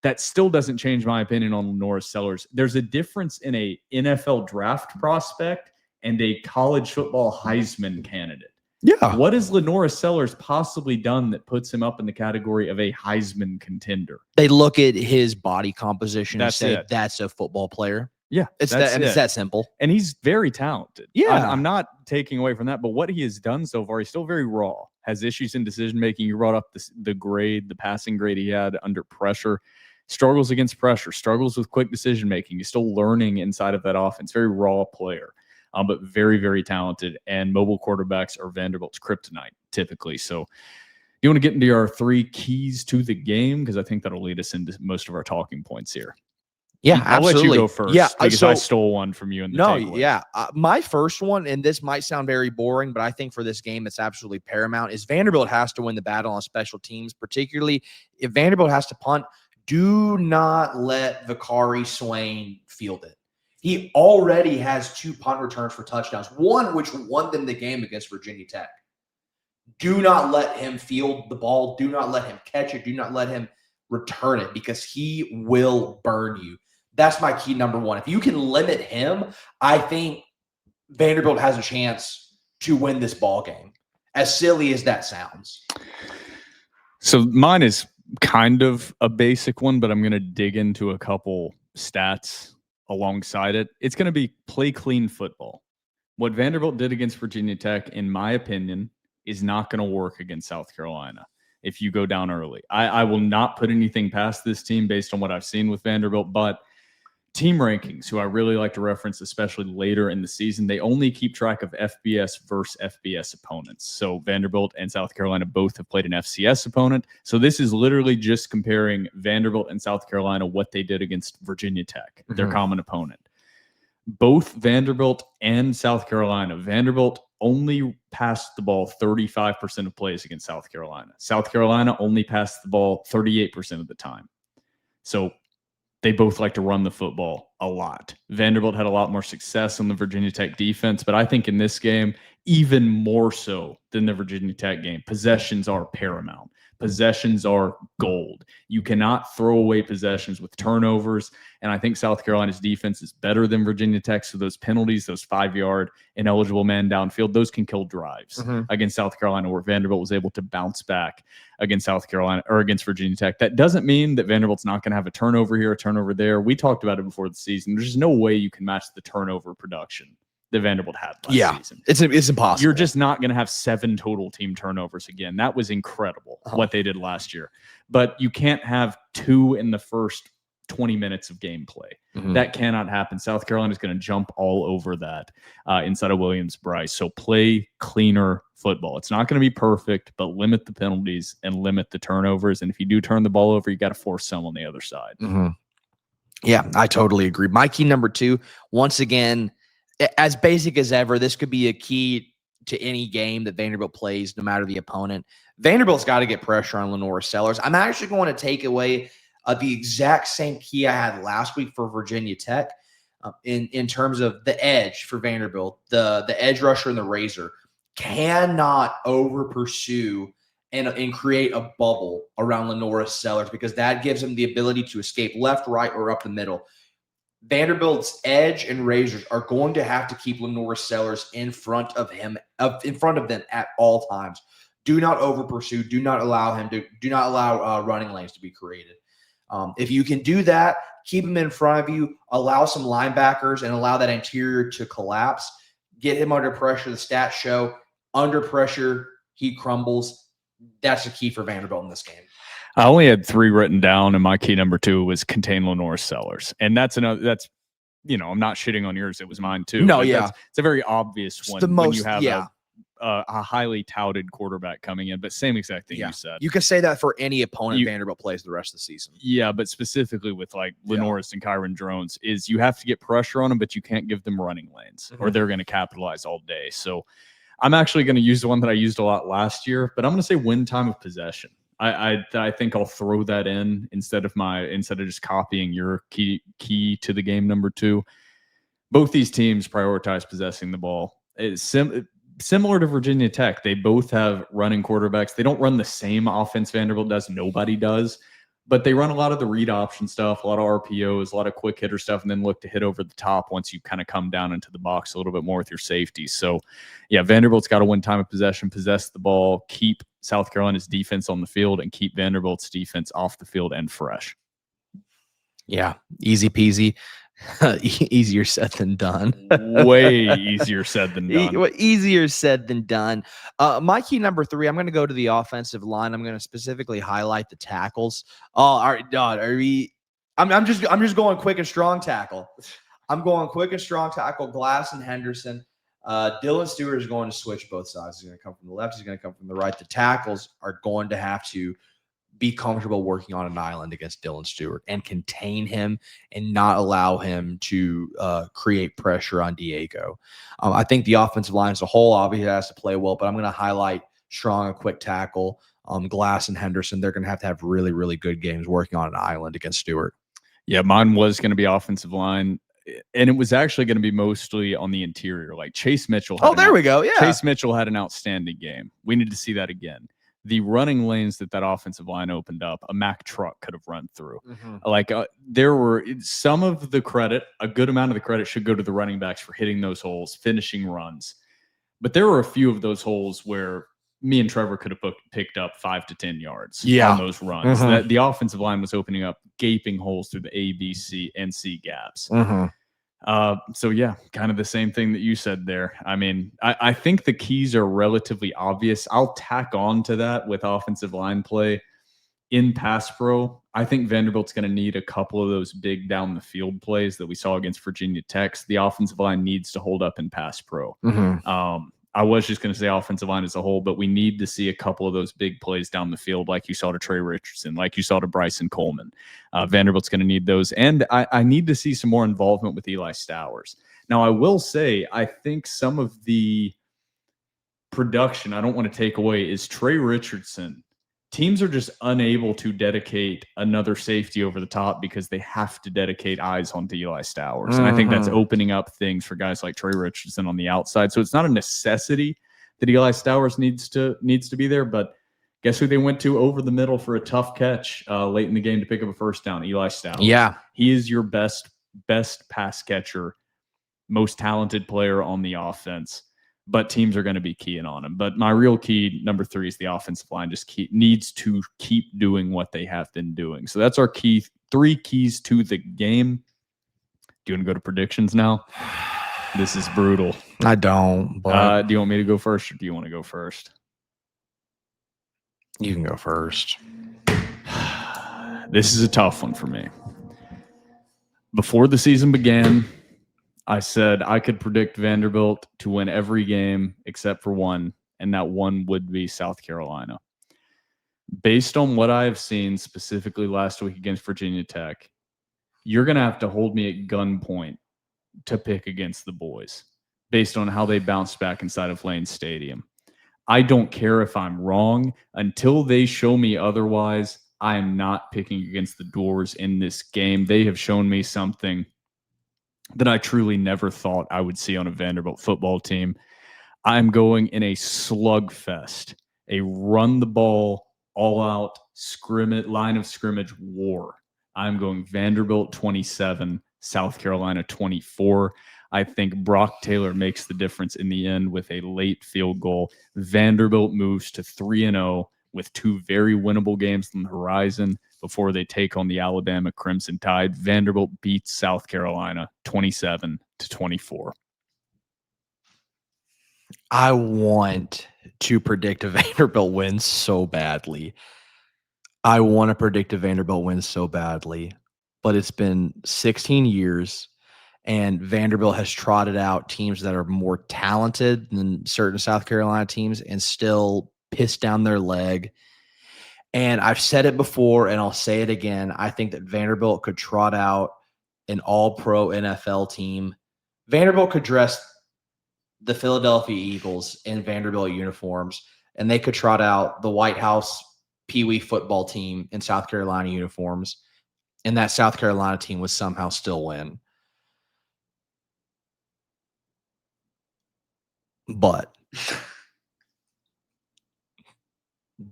That still doesn't change my opinion on Lenora Sellers. There's a difference in a NFL draft prospect and a college football Heisman candidate. Yeah. What has Lenora Sellers possibly done that puts him up in the category of a Heisman contender? They look at his body composition That's and say, it. that's a football player. Yeah, It's that simple. And he's very talented. Yeah. I'm not taking away from that, but what he has done so far, he's still very raw. Has issues in decision making. You brought up the passing grade he had under pressure. Struggles against pressure, struggles with quick decision making. He's still learning inside of that offense. Very raw player, but very, very talented. And mobile quarterbacks are Vanderbilt's kryptonite typically. So, you want to get into our 3 keys to the game? Because I think that'll lead us into most of our talking points here. Yeah, I'll let you go first. Yeah, because I stole one from you in the takeaway. Yeah. My first one, and this might sound very boring, but I think for this game, it's absolutely paramount, is Vanderbilt has to win the battle on special teams, particularly if Vanderbilt has to punt. Do not let Vicari Swain field it. He already has 2 punt returns for touchdowns, one which won them the game against Virginia Tech. Do not let him field the ball. Do not let him catch it. Do not let him return it because he will burn you. That's my key number 1. If you can limit him, I think Vanderbilt has a chance to win this ball game, as silly as that sounds. So mine is kind of a basic one, but I'm going to dig into a couple stats alongside it. It's going to be play clean football. What Vanderbilt did against Virginia Tech, in my opinion, is not going to work against South Carolina if you go down early. I will not put anything past this team based on what I've seen with Vanderbilt, but team rankings, who I really like to reference, especially later in the season, they only keep track of FBS versus FBS opponents. So Vanderbilt and South Carolina both have played an FCS opponent. So this is literally just comparing Vanderbilt and South Carolina, what they did against Virginia Tech, their common opponent. Both Vanderbilt and South Carolina, Vanderbilt only passed the ball 35% of plays against South Carolina. South Carolina only passed the ball 38% of the time. So they both like to run the football a lot. Vanderbilt had a lot more success on the Virginia Tech defense, but I think in this game, even more so than the Virginia Tech game, possessions are paramount. Possessions are gold. You cannot throw away possessions with turnovers, and I think South Carolina's defense is better than Virginia Tech, so those penalties, those 5-yard ineligible man downfield, those can kill drives against South Carolina, where Vanderbilt was able to bounce back against South Carolina or against Virginia Tech. That doesn't mean that Vanderbilt's not going to have a turnover here, a turnover there. We talked about it before the season. There's no way you can match the turnover production that Vanderbilt had last season. It's impossible. You're just not going to have 7 total team turnovers again. That was incredible what they did last year. But you can't have 2 in the first 20 minutes of gameplay. Mhm. That cannot happen. South Carolina is going to jump all over that inside of Williams-Brice. So play cleaner football. It's not going to be perfect, but limit the penalties and limit the turnovers. And if you do turn the ball over, you got to force some on the other side. Yeah, I totally agree. My key number 2, once again, as basic as ever, this could be a key to any game that Vanderbilt plays, no matter the opponent. Vanderbilt's got to get pressure on Lenora Sellers. I'm actually going to take away the exact same key I had last week for Virginia Tech in terms of the edge for Vanderbilt. The edge rusher and the razor cannot over pursue and create a bubble around Lenora Sellers, because that gives him the ability to escape left, right, or up the middle. Vanderbilt's edge and razors are going to have to keep Lenora Sellers in front of them at all times. Do not over pursue. Do not allow running lanes to be created. If you can do that, keep him in front of you, allow some linebackers and allow that interior to collapse. Get him under pressure. The stats show under pressure, he crumbles. That's the key for Vanderbilt in this game. I only had 3 written down, and my key number 2 was contain Lenora Sellers. And that's I'm not shitting on yours. It was mine too. No, But yeah. it's a very obvious one the when most- you have yeah. a highly touted quarterback coming in, but same exact thing Yeah. you said. You can say that for any opponent You- Vanderbilt plays the rest of the season. Yeah, but specifically with like Lenoris and Kyron Drones, is you have to get pressure on them, but you can't give them running lanes or they're going to capitalize all day. So I'm actually going to use the one that I used a lot last year, but I'm going to say win time of possession. I think I'll throw that in instead of just copying your key to the game number 2. Both these teams prioritize possessing the ball. It's similar to Virginia Tech. They both have running quarterbacks. They don't run the same offense Vanderbilt does. Nobody does. But they run a lot of the read option stuff, a lot of RPOs, a lot of quick hitter stuff, and then look to hit over the top once you kind of come down into the box a little bit more with your safety. So, yeah, Vanderbilt's got to win time of possession, possess the ball, keep South Carolina's defense on the field, and keep Vanderbilt's defense off the field and fresh. Yeah, easy peasy. Easier said than done. Way easier said than done. Easier said than done. My key number 3, I'm going to go to the offensive line. I'm going to specifically highlight the tackles. Oh, all right, Don, are we? I'm just going quick and strong tackle. I'm going quick and strong tackle. Glass and Henderson. Dylan Stewart is going to switch both sides. He's going to come from the left. He's going to come from the right. The tackles are going to have to be comfortable working on an island against Dylan Stewart and contain him and not allow him to create pressure on Diego. I think the offensive line as a whole obviously has to play well, but I'm going to highlight strong and quick tackle. Glass and Henderson, they're going to have really, really good games working on an island against Stewart. Yeah, mine was going to be offensive line, and it was actually going to be mostly on the interior. Like Chase Mitchell. There we go. Yeah. Chase Mitchell had an outstanding game. We need to see that again. The running lanes that offensive line opened up, a Mack truck could have run through. Like there were some of the credit, a good amount of the credit should go to the running backs for hitting those holes, finishing runs. But there were a few of those holes where me and Trevor could have picked up 5 to 10 yards on those runs. The offensive line was opening up gaping holes through the A, B, C, and C gaps. So yeah, kind of the same thing that you said there. I mean, I think the keys are relatively obvious. I'll tack on to that with offensive line play in pass pro. I think Vanderbilt's going to need a couple of those big down the field plays that we saw against Virginia Tech. The offensive line needs to hold up in pass pro. I was just going to say offensive line as a whole, but we need to see a couple of those big plays down the field, like you saw to Trey Richardson, like you saw to Bryson Coleman. Vanderbilt's going to need those. And I need to see some more involvement with Eli Stowers. Now, I will say, I think some of the production I don't want to take away is Trey Richardson. Teams are just unable to dedicate another safety over the top because they have to dedicate eyes onto Eli Stowers. And I think that's opening up things for guys like Trey Richardson on the outside. So it's not a necessity that Eli Stowers needs to be there, but guess who they went to over the middle for a tough catch late in the game to pick up a first down? Eli Stowers. Yeah. He is your best pass catcher, most talented player on the offense. But teams are going to be keying on him. But my real key, number 3, is the offensive line needs to keep doing what they have been doing. So that's our 3 keys to the game. Do you want to go to predictions now? This is brutal. I don't. But do you want me to go first, or do you want to go first? you can go first. This is a tough one for me. Before the season began, I said I could predict Vanderbilt to win every game except for one, and that one would be South Carolina. Based on what I have seen specifically last week against Virginia Tech, you're going to have to hold me at gunpoint to pick against the boys based on how they bounced back inside of Lane Stadium. I don't care if I'm wrong. Until they show me otherwise, I am not picking against the Doors in this game. They have shown me something that I truly never thought I would see on a Vanderbilt football team. I'm going in a slugfest, a run the ball, all out scrimmage, line of scrimmage war. I'm going Vanderbilt 27, South Carolina 24. I think Brock Taylor makes the difference in the end with a late field goal. Vanderbilt moves to 3-0 with two very winnable games on the horizon before they take on the Alabama Crimson Tide. Vanderbilt beats South Carolina 27-24. I want to predict a Vanderbilt win so badly. I want to predict a Vanderbilt win so badly, but it's been 16 years and Vanderbilt has trotted out teams that are more talented than certain South Carolina teams and still piss down their leg. And I've said it before and I'll say it again. I think that Vanderbilt could trot out an all-pro NFL team. Vanderbilt could dress the Philadelphia Eagles in Vanderbilt uniforms, and they could trot out the White House Pee Wee football team in South Carolina uniforms, and that South Carolina team would somehow still win. But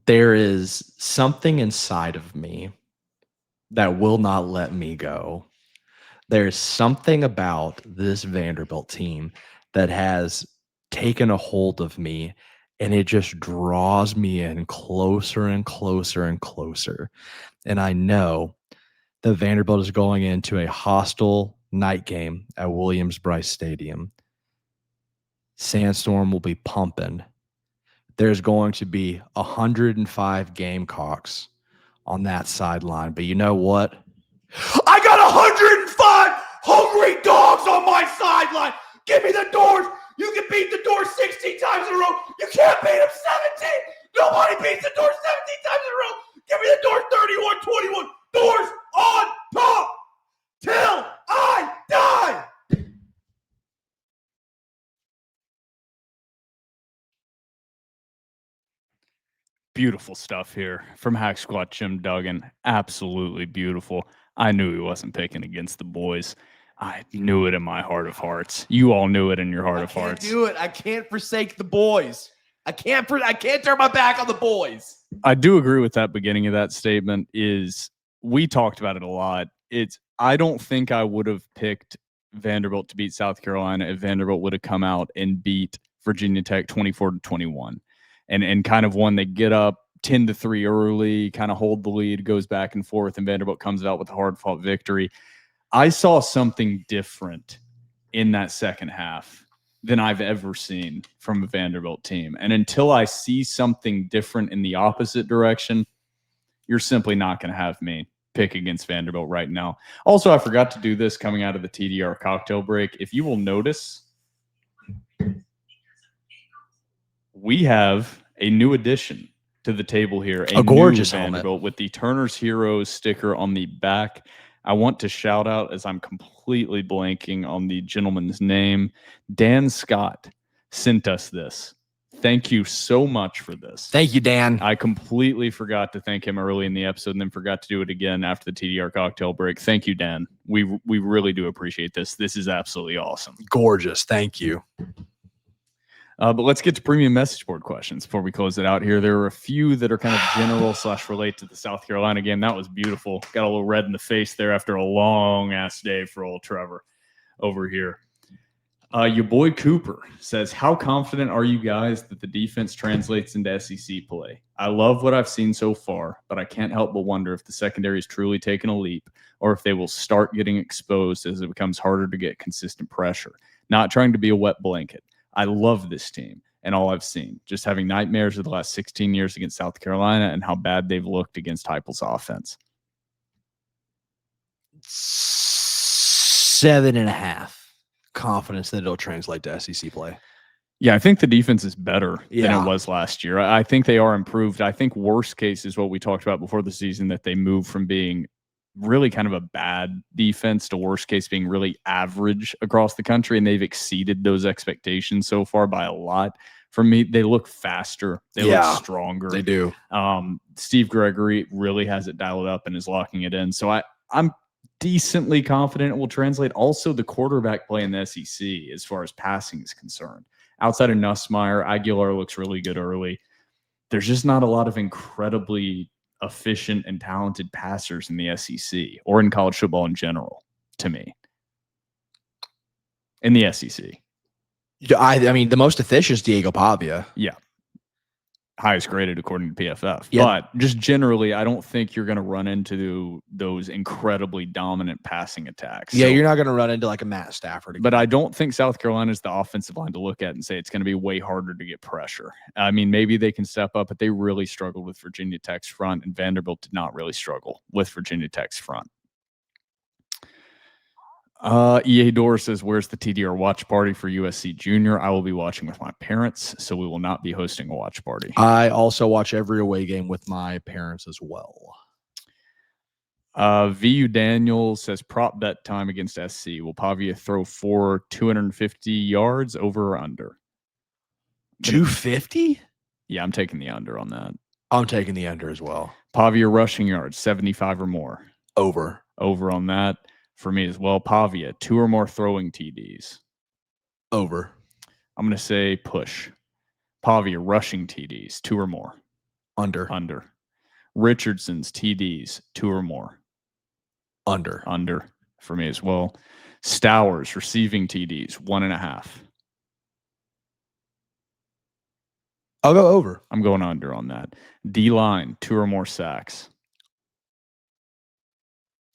there is something inside of me that will not let me go. There's something about this Vanderbilt team that has taken a hold of me, and it just draws me in closer and closer and closer. And I know that Vanderbilt is going into a hostile night game at Williams-Brice Stadium. Sandstorm will be pumping. There's going to be 105 Gamecocks on that sideline. But you know what? I got 105 hungry dogs on my sideline. Give me the Doors. You can beat the Doors 16 times in a row. You can't beat them 17. Nobody beats the Doors 17 times in a row. Give me the Doors 31-21. Doors on top till I die. Beautiful stuff here from Hack Squad Jim Duggan. Absolutely beautiful. I knew he wasn't picking against the boys. I knew it in my heart of hearts. You all knew it in your heart of hearts. I can't do it. I can't forsake the boys. I can't turn my back on the boys. I do agree with that beginning of that statement. We talked about it a lot. I don't think I would have picked Vanderbilt to beat South Carolina if Vanderbilt would have come out and beat Virginia Tech 24-21. And kind of when they get up 10-3 early, kind of hold the lead, goes back and forth, and Vanderbilt comes out with a hard-fought victory. I saw something different in that second half than I've ever seen from a Vanderbilt team. And until I see something different in the opposite direction, you're simply not going to have me pick against Vanderbilt right now. Also, I forgot to do this coming out of the TDR cocktail break. If you will notice, we have a new addition to the table here. A gorgeous new Vanderbilt with the Turner's Heroes sticker on the back. I want to shout out, as I'm completely blanking on the gentleman's name, Dan Scott sent us this. Thank you so much for this. Thank you, Dan. I completely forgot to thank him early in the episode and then forgot to do it again after the TDR cocktail break. Thank you, Dan. We really do appreciate this. This is absolutely awesome. Gorgeous. Thank you. But let's get to premium message board questions before we close it out here. There are a few that are kind of general / relate to the South Carolina game. That was beautiful. Got a little red in the face there after a long ass day for old Trevor over here. Your boy Cooper says, how confident are you guys that the defense translates into SEC play? I love what I've seen so far, but I can't help but wonder if the secondary is truly taking a leap or if they will start getting exposed as it becomes harder to get consistent pressure. Not trying to be a wet blanket. I love this team and all I've seen. Just having nightmares of the last 16 years against South Carolina and how bad they've looked against Heupel's offense. 7.5 confidence that it'll translate to SEC play. Yeah, I think the defense is better than Yeah. it was last year. I think they are improved. I think worst case is what we talked about before the season, that they move from being really kind of a bad defense to worst case being really average across the country, and they've exceeded those expectations so far by a lot. For me, they look faster. They look stronger. They do. Steve Gregory really has it dialed up and is locking it in. So I'm decently confident it will translate. Also, the quarterback play in the SEC as far as passing is concerned. Outside of Nussmeier, Aguilar looks really good early. There's just not a lot of incredibly efficient and talented passers in the SEC or in college football in general, to me. In the SEC. I mean, the most efficient is Diego Pavia. Yeah. Highest graded according to PFF. Yeah. But just generally, I don't think you're going to run into those incredibly dominant passing attacks. Yeah, So- you're not going to run into like a Matt Stafford again. But I don't think South Carolina is the offensive line to look at and say it's going to be way harder to get pressure. I mean, maybe they can step up, but they really struggled with Virginia Tech's front, and Vanderbilt did not really struggle with Virginia Tech's front. EA Door says, where's the TDR watch party for USC Junior? I will be watching with my parents, so we will not be hosting a watch party. I also watch every away game with my parents as well. VU Daniel says, prop bet time against SC. Will Pavia throw for 250 yards, over or under? 250? Yeah, I'm taking the under on that. I'm taking the under as well. Pavia rushing yards, 75 or more. Over. Over on that for me as well. Pavia, 2 or more throwing TDs. Over. I'm going to say push. Pavia rushing TDs, 2 or more. Under. Under. Richardson's TDs, 2 or more. Under. Under for me as well. Stowers receiving TDs, 1.5. I'll go over. I'm going under on that. D-line, 2 or more sacks.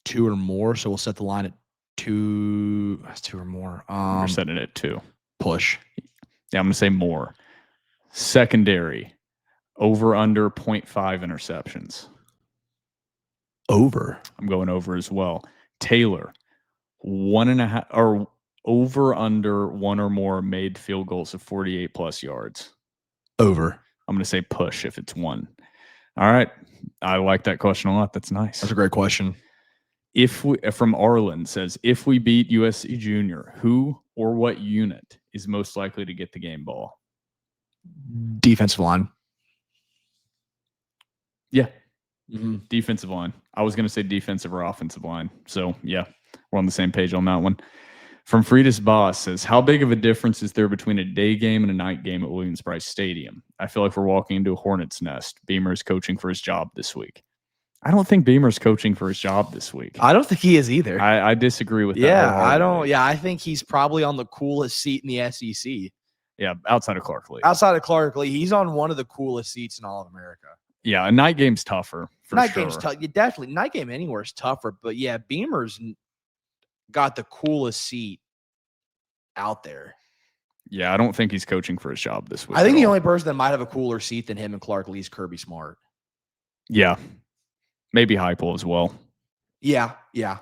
2 or more, so we'll set the line at 2. That's 2 or more. We're setting it at 2. Push. Yeah, I'm going to say more. Secondary, over under 0.5 interceptions. Over. I'm going over as well. Taylor, 1.5 or over under 1 or more made field goals of 48 plus yards. Over. I'm going to say push if it's 1. All right. I like that question a lot. That's nice. That's a great question. If we, from Arlen says, if we beat USC Junior, who or what unit is most likely to get the game ball? Defensive line. Yeah. Mm-hmm. Defensive line. I was going to say defensive or offensive line. So, yeah, we're on the same page on that one. From Friedis Boss says, how big of a difference is there between a day game and a night game at Williams-Brice Stadium? I feel like we're walking into a hornet's nest. Beamer's coaching for his job this week. I don't think Beamer's coaching for his job this week. I don't think he is either. I disagree with that. Yeah, I don't. wholeheartedly. Yeah, I think he's probably on the coolest seat in the SEC. Yeah, outside of Clark Lee. Outside of Clark Lee, he's on one of the coolest seats in all of America. Yeah, a night game's tougher. For Night sure. game's tough. Yeah, definitely. Night game anywhere is tougher. But yeah, Beamer's got the coolest seat out there. Yeah, I don't think he's coaching for his job this week. I think at the all. only person that might have a cooler seat than him and Clark Lee is Kirby Smart. Yeah, maybe Heupel as well. Yeah, yeah.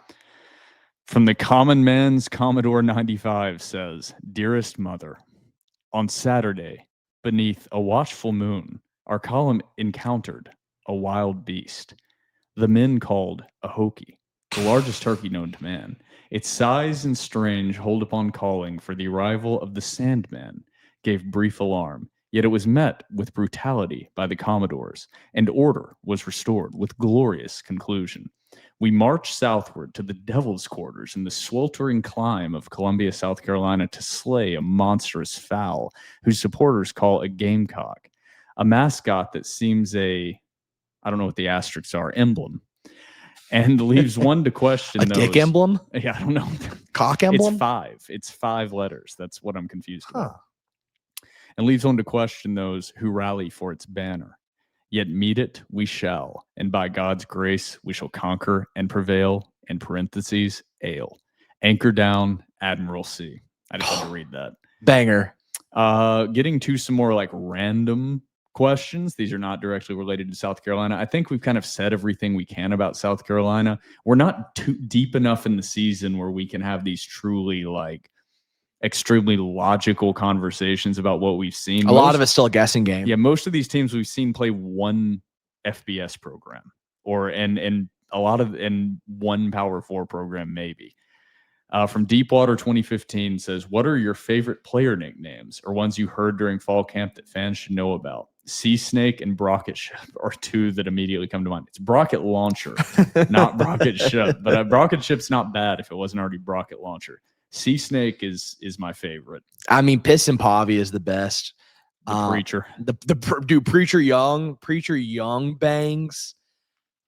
From the Common Man's Commodore 95 says, Dearest Mother, on Saturday, beneath a watchful moon, our column encountered a wild beast. The men called a Hokie, the largest turkey known to man. Its size and strange hold upon calling for the arrival of the Sandman gave brief alarm, yet it was met with brutality by the Commodores, and order was restored with glorious conclusion. We marched southward to the Devil's Quarters in the sweltering clime of Columbia, South Carolina, to slay a monstrous fowl whose supporters call a gamecock, a mascot that seems I don't know what the asterisks are, emblem, and leaves one to question A those. dick emblem? Yeah, I don't know. Cock emblem? It's 5. It's 5 letters. That's what I'm confused Huh. about. And leaves one to question those who rally for its banner. Yet meet it we shall, and by God's grace we shall conquer and prevail, in parentheses, ale. Anchor down, Admiral C. I just had to read that. Banger. Getting to some more like random questions. These are not directly related to South Carolina. I think we've kind of said everything we can about South Carolina. We're not too deep enough in the season where we can have these truly like extremely logical conversations about what we've seen. A lot of it's still a guessing game. Yeah, most of these teams we've seen play one FBS program or and a lot of in one Power 4 program maybe. From Deepwater 2015 says, what are your favorite player nicknames or ones you heard during fall camp that fans should know about? Sea Snake and Brocket Ship are two that immediately come to mind. It's Brocket Launcher, not Brocket Ship, but Brocket Ship's not bad if it wasn't already Brocket Launcher. Sea Snake is my favorite. I mean, Piston Pavi is the best. The Preacher. Dude, Preacher Young bangs.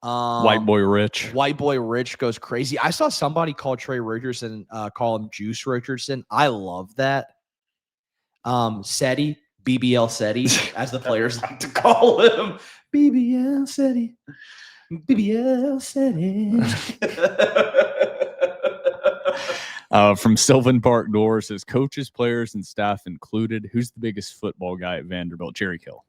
White Boy Rich. White Boy Rich goes crazy. I saw somebody call Trey Richardson, call him Juice Richardson. I love that. SETI, BBL SETI, as the players like to call him. BBL SETI. BBL SETI. From Sylvan Park Door says, coaches, players, and staff included. Who's the biggest football guy at Vanderbilt? Jerry Kill.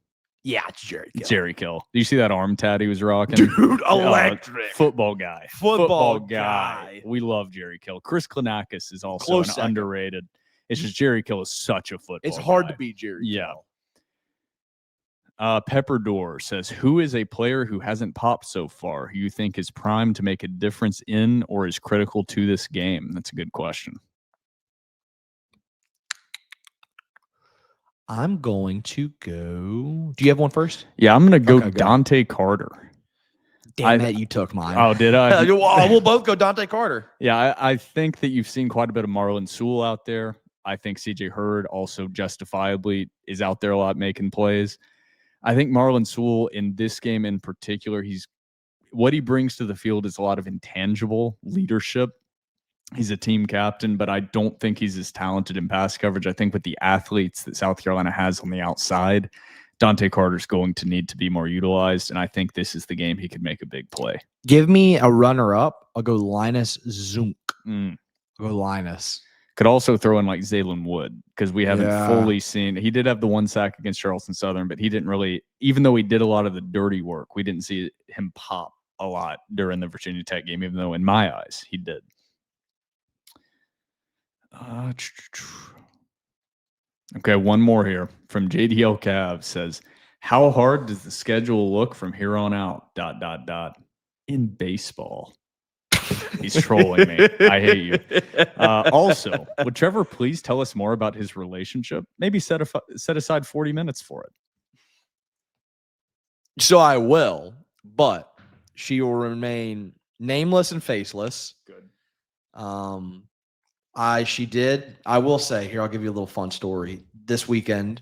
Yeah, it's Jerry Kill. Jerry Kill. Do you see that arm tat he was rocking? Dude, electric. Football guy. Football guy. We love Jerry Kill. Chris Klinakis is also Close an second. underrated. It's just Jerry Kill is such a football It's hard guy. to beat Jerry Yeah. Kill. Pepper Door says, who is a player who hasn't popped so far who you think is primed to make a difference in or is critical to this game? That's a good question. I'm going to go. Do you have one first? Yeah, I'm going to go Okay, go. Dante Carter. Damn it, you took mine. Oh, did I? We'll both go Dante Carter. Yeah, I think that you've seen quite a bit of Marlon Sewell out there. I think CJ Hurd also justifiably is out there a lot making plays. I think Marlon Sewell in this game in particular, what he brings to the field is a lot of intangible leadership. He's a team captain, but I don't think he's as talented in pass coverage. I think with the athletes that South Carolina has on the outside, Dante Carter's going to need to be more utilized, and I think this is the game he could make a big play. Give me a runner-up. I'll go Linus Zunk. Mm. I'll go Linus. Could also throw in like Zaylen Wood because we haven't Yeah. fully seen. He did have the one sack against Charleston Southern, but he didn't really, even though he did a lot of the dirty work, we didn't see him pop a lot during the Virginia Tech game, even though in my eyes he did. Okay, one more here from JDL Cav says, how hard does the schedule look from here on out? ... In baseball. He's trolling me. I hate you. Also, would Trevor please tell us more about his relationship? Maybe set aside 40 minutes for it. So I will, but she will remain nameless and faceless. Good. I will say, here, I'll give you a little fun story. This weekend,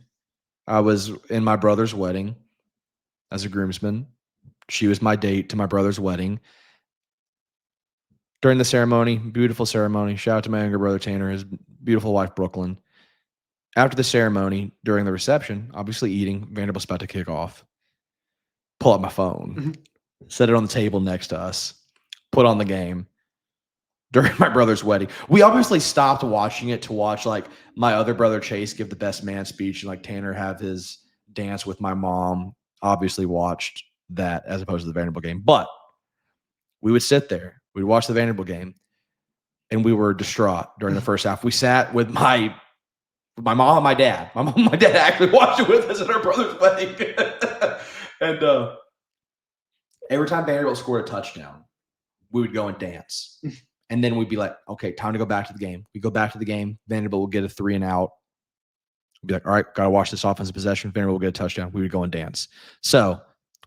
I was in my brother's wedding as a groomsman. She was my date to my brother's wedding. During the ceremony, beautiful ceremony, shout out to my younger brother Tanner, his beautiful wife Brooklyn. After the ceremony, during the reception, obviously eating, Vanderbilt's about to kick off. Pull up my phone, set it on the table next to us, put on the game. During my brother's wedding, we obviously stopped watching it to watch like my other brother Chase give the best man speech and like Tanner have his dance with my mom. Obviously watched that as opposed to the Vanderbilt game, but we would sit there, we'd watch the Vanderbilt game, and we were distraught during the first half. We sat with my mom and my dad. My mom and my dad actually watched it with us at our brother's wedding, and every time Vanderbilt scored a touchdown, we would go and dance. And then we'd be like, okay, time to go back to the game. We go back to the game. Vanderbilt will get a 3 and out. We'd be like, all right, got to watch this offensive possession. Vanderbilt will get a touchdown. We would go and dance. So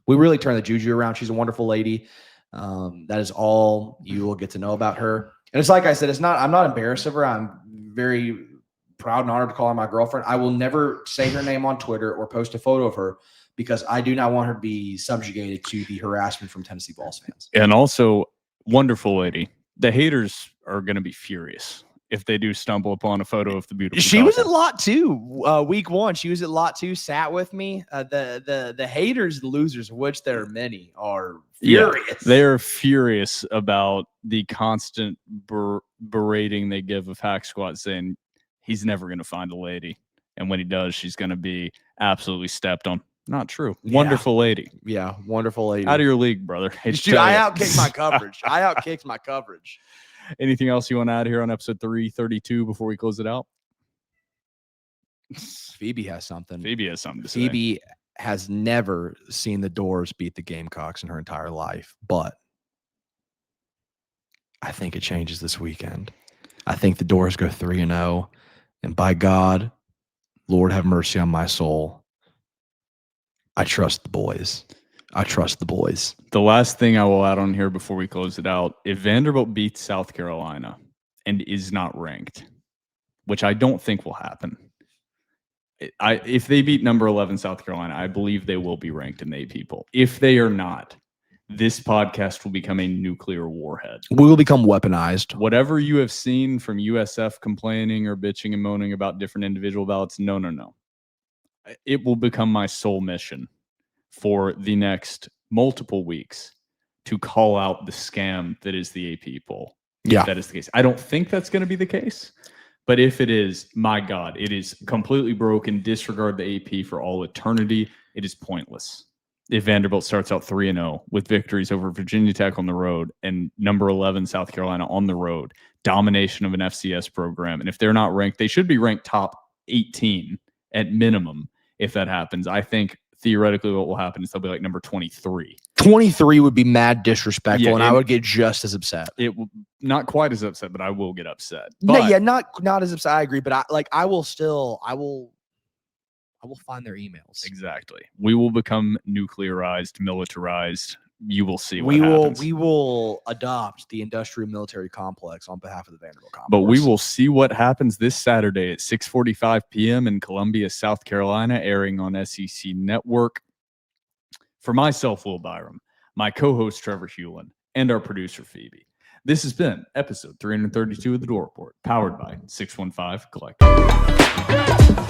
we really turned the juju around. She's a wonderful lady. That is all you will get to know about her. And it's like I said, I'm not embarrassed of her. I'm very proud and honored to call her my girlfriend. I will never say her name on Twitter or post a photo of her because I do not want her to be subjugated to the harassment from Tennessee Vols fans. And also, wonderful lady. The haters are going to be furious if they do stumble upon a photo of the beautiful. She was at couple. lot 2, week 1. She was at lot 2, sat with me. The haters, the losers, of which there are many, are furious. Yeah, they're furious about the constant berating they give of Hack Squat, saying he's never going to find a lady, and when he does, she's going to be absolutely stepped on. Not true. Yeah. Wonderful lady. Yeah, wonderful lady. Out of your league, brother. Hate to Dude, tell I ya. outkicked my coverage. I outkicked my coverage. Anything else you want to add here on episode 332 before we close it out? Phoebe has something. Phoebe has something to say. Phoebe has never seen the Doors beat the Gamecocks in her entire life, but I think it changes this weekend. I think the Doors go 3-0, and by God, Lord have mercy on my soul. I trust the boys. I trust the boys. The last thing I will add on here before we close it out, if Vanderbilt beats South Carolina and is not ranked, which I don't think will happen, if they beat number 11 South Carolina, I believe they will be ranked in the AP poll. If they are not, this podcast will become a nuclear warhead. We will become weaponized. Whatever you have seen from USF complaining or bitching and moaning about different individual ballots, no. It will become my sole mission for the next multiple weeks to call out the scam that is the AP poll. Yeah. If that is the case. I don't think that's going to be the case. But if it is, my God, it is completely broken. Disregard the AP for all eternity. It is pointless. If Vanderbilt starts out 3-0 with victories over Virginia Tech on the road and number 11 South Carolina on the road, domination of an FCS program, and if they're not ranked, they should be ranked top 18 at minimum. If that happens, I think theoretically what will happen is they'll be like number 23. 23 would be mad disrespectful, Yeah, and I would get just as upset. It will not quite as upset, but I will get upset. No, But yeah, not as upset. I agree, but I will find their emails. exactly. We will become nuclearized, militarized. You will see what We happens. will adopt the industrial military complex on behalf of the Vanderbilt Commodores. But we will see what happens this Saturday at 6:45 p.m. in Columbia, South Carolina, airing on SEC Network. For myself, Will Byrum, my co-host Trevor Hulan, and our producer Phoebe, this has been episode 332 of The Door Report, powered by 615 Collective.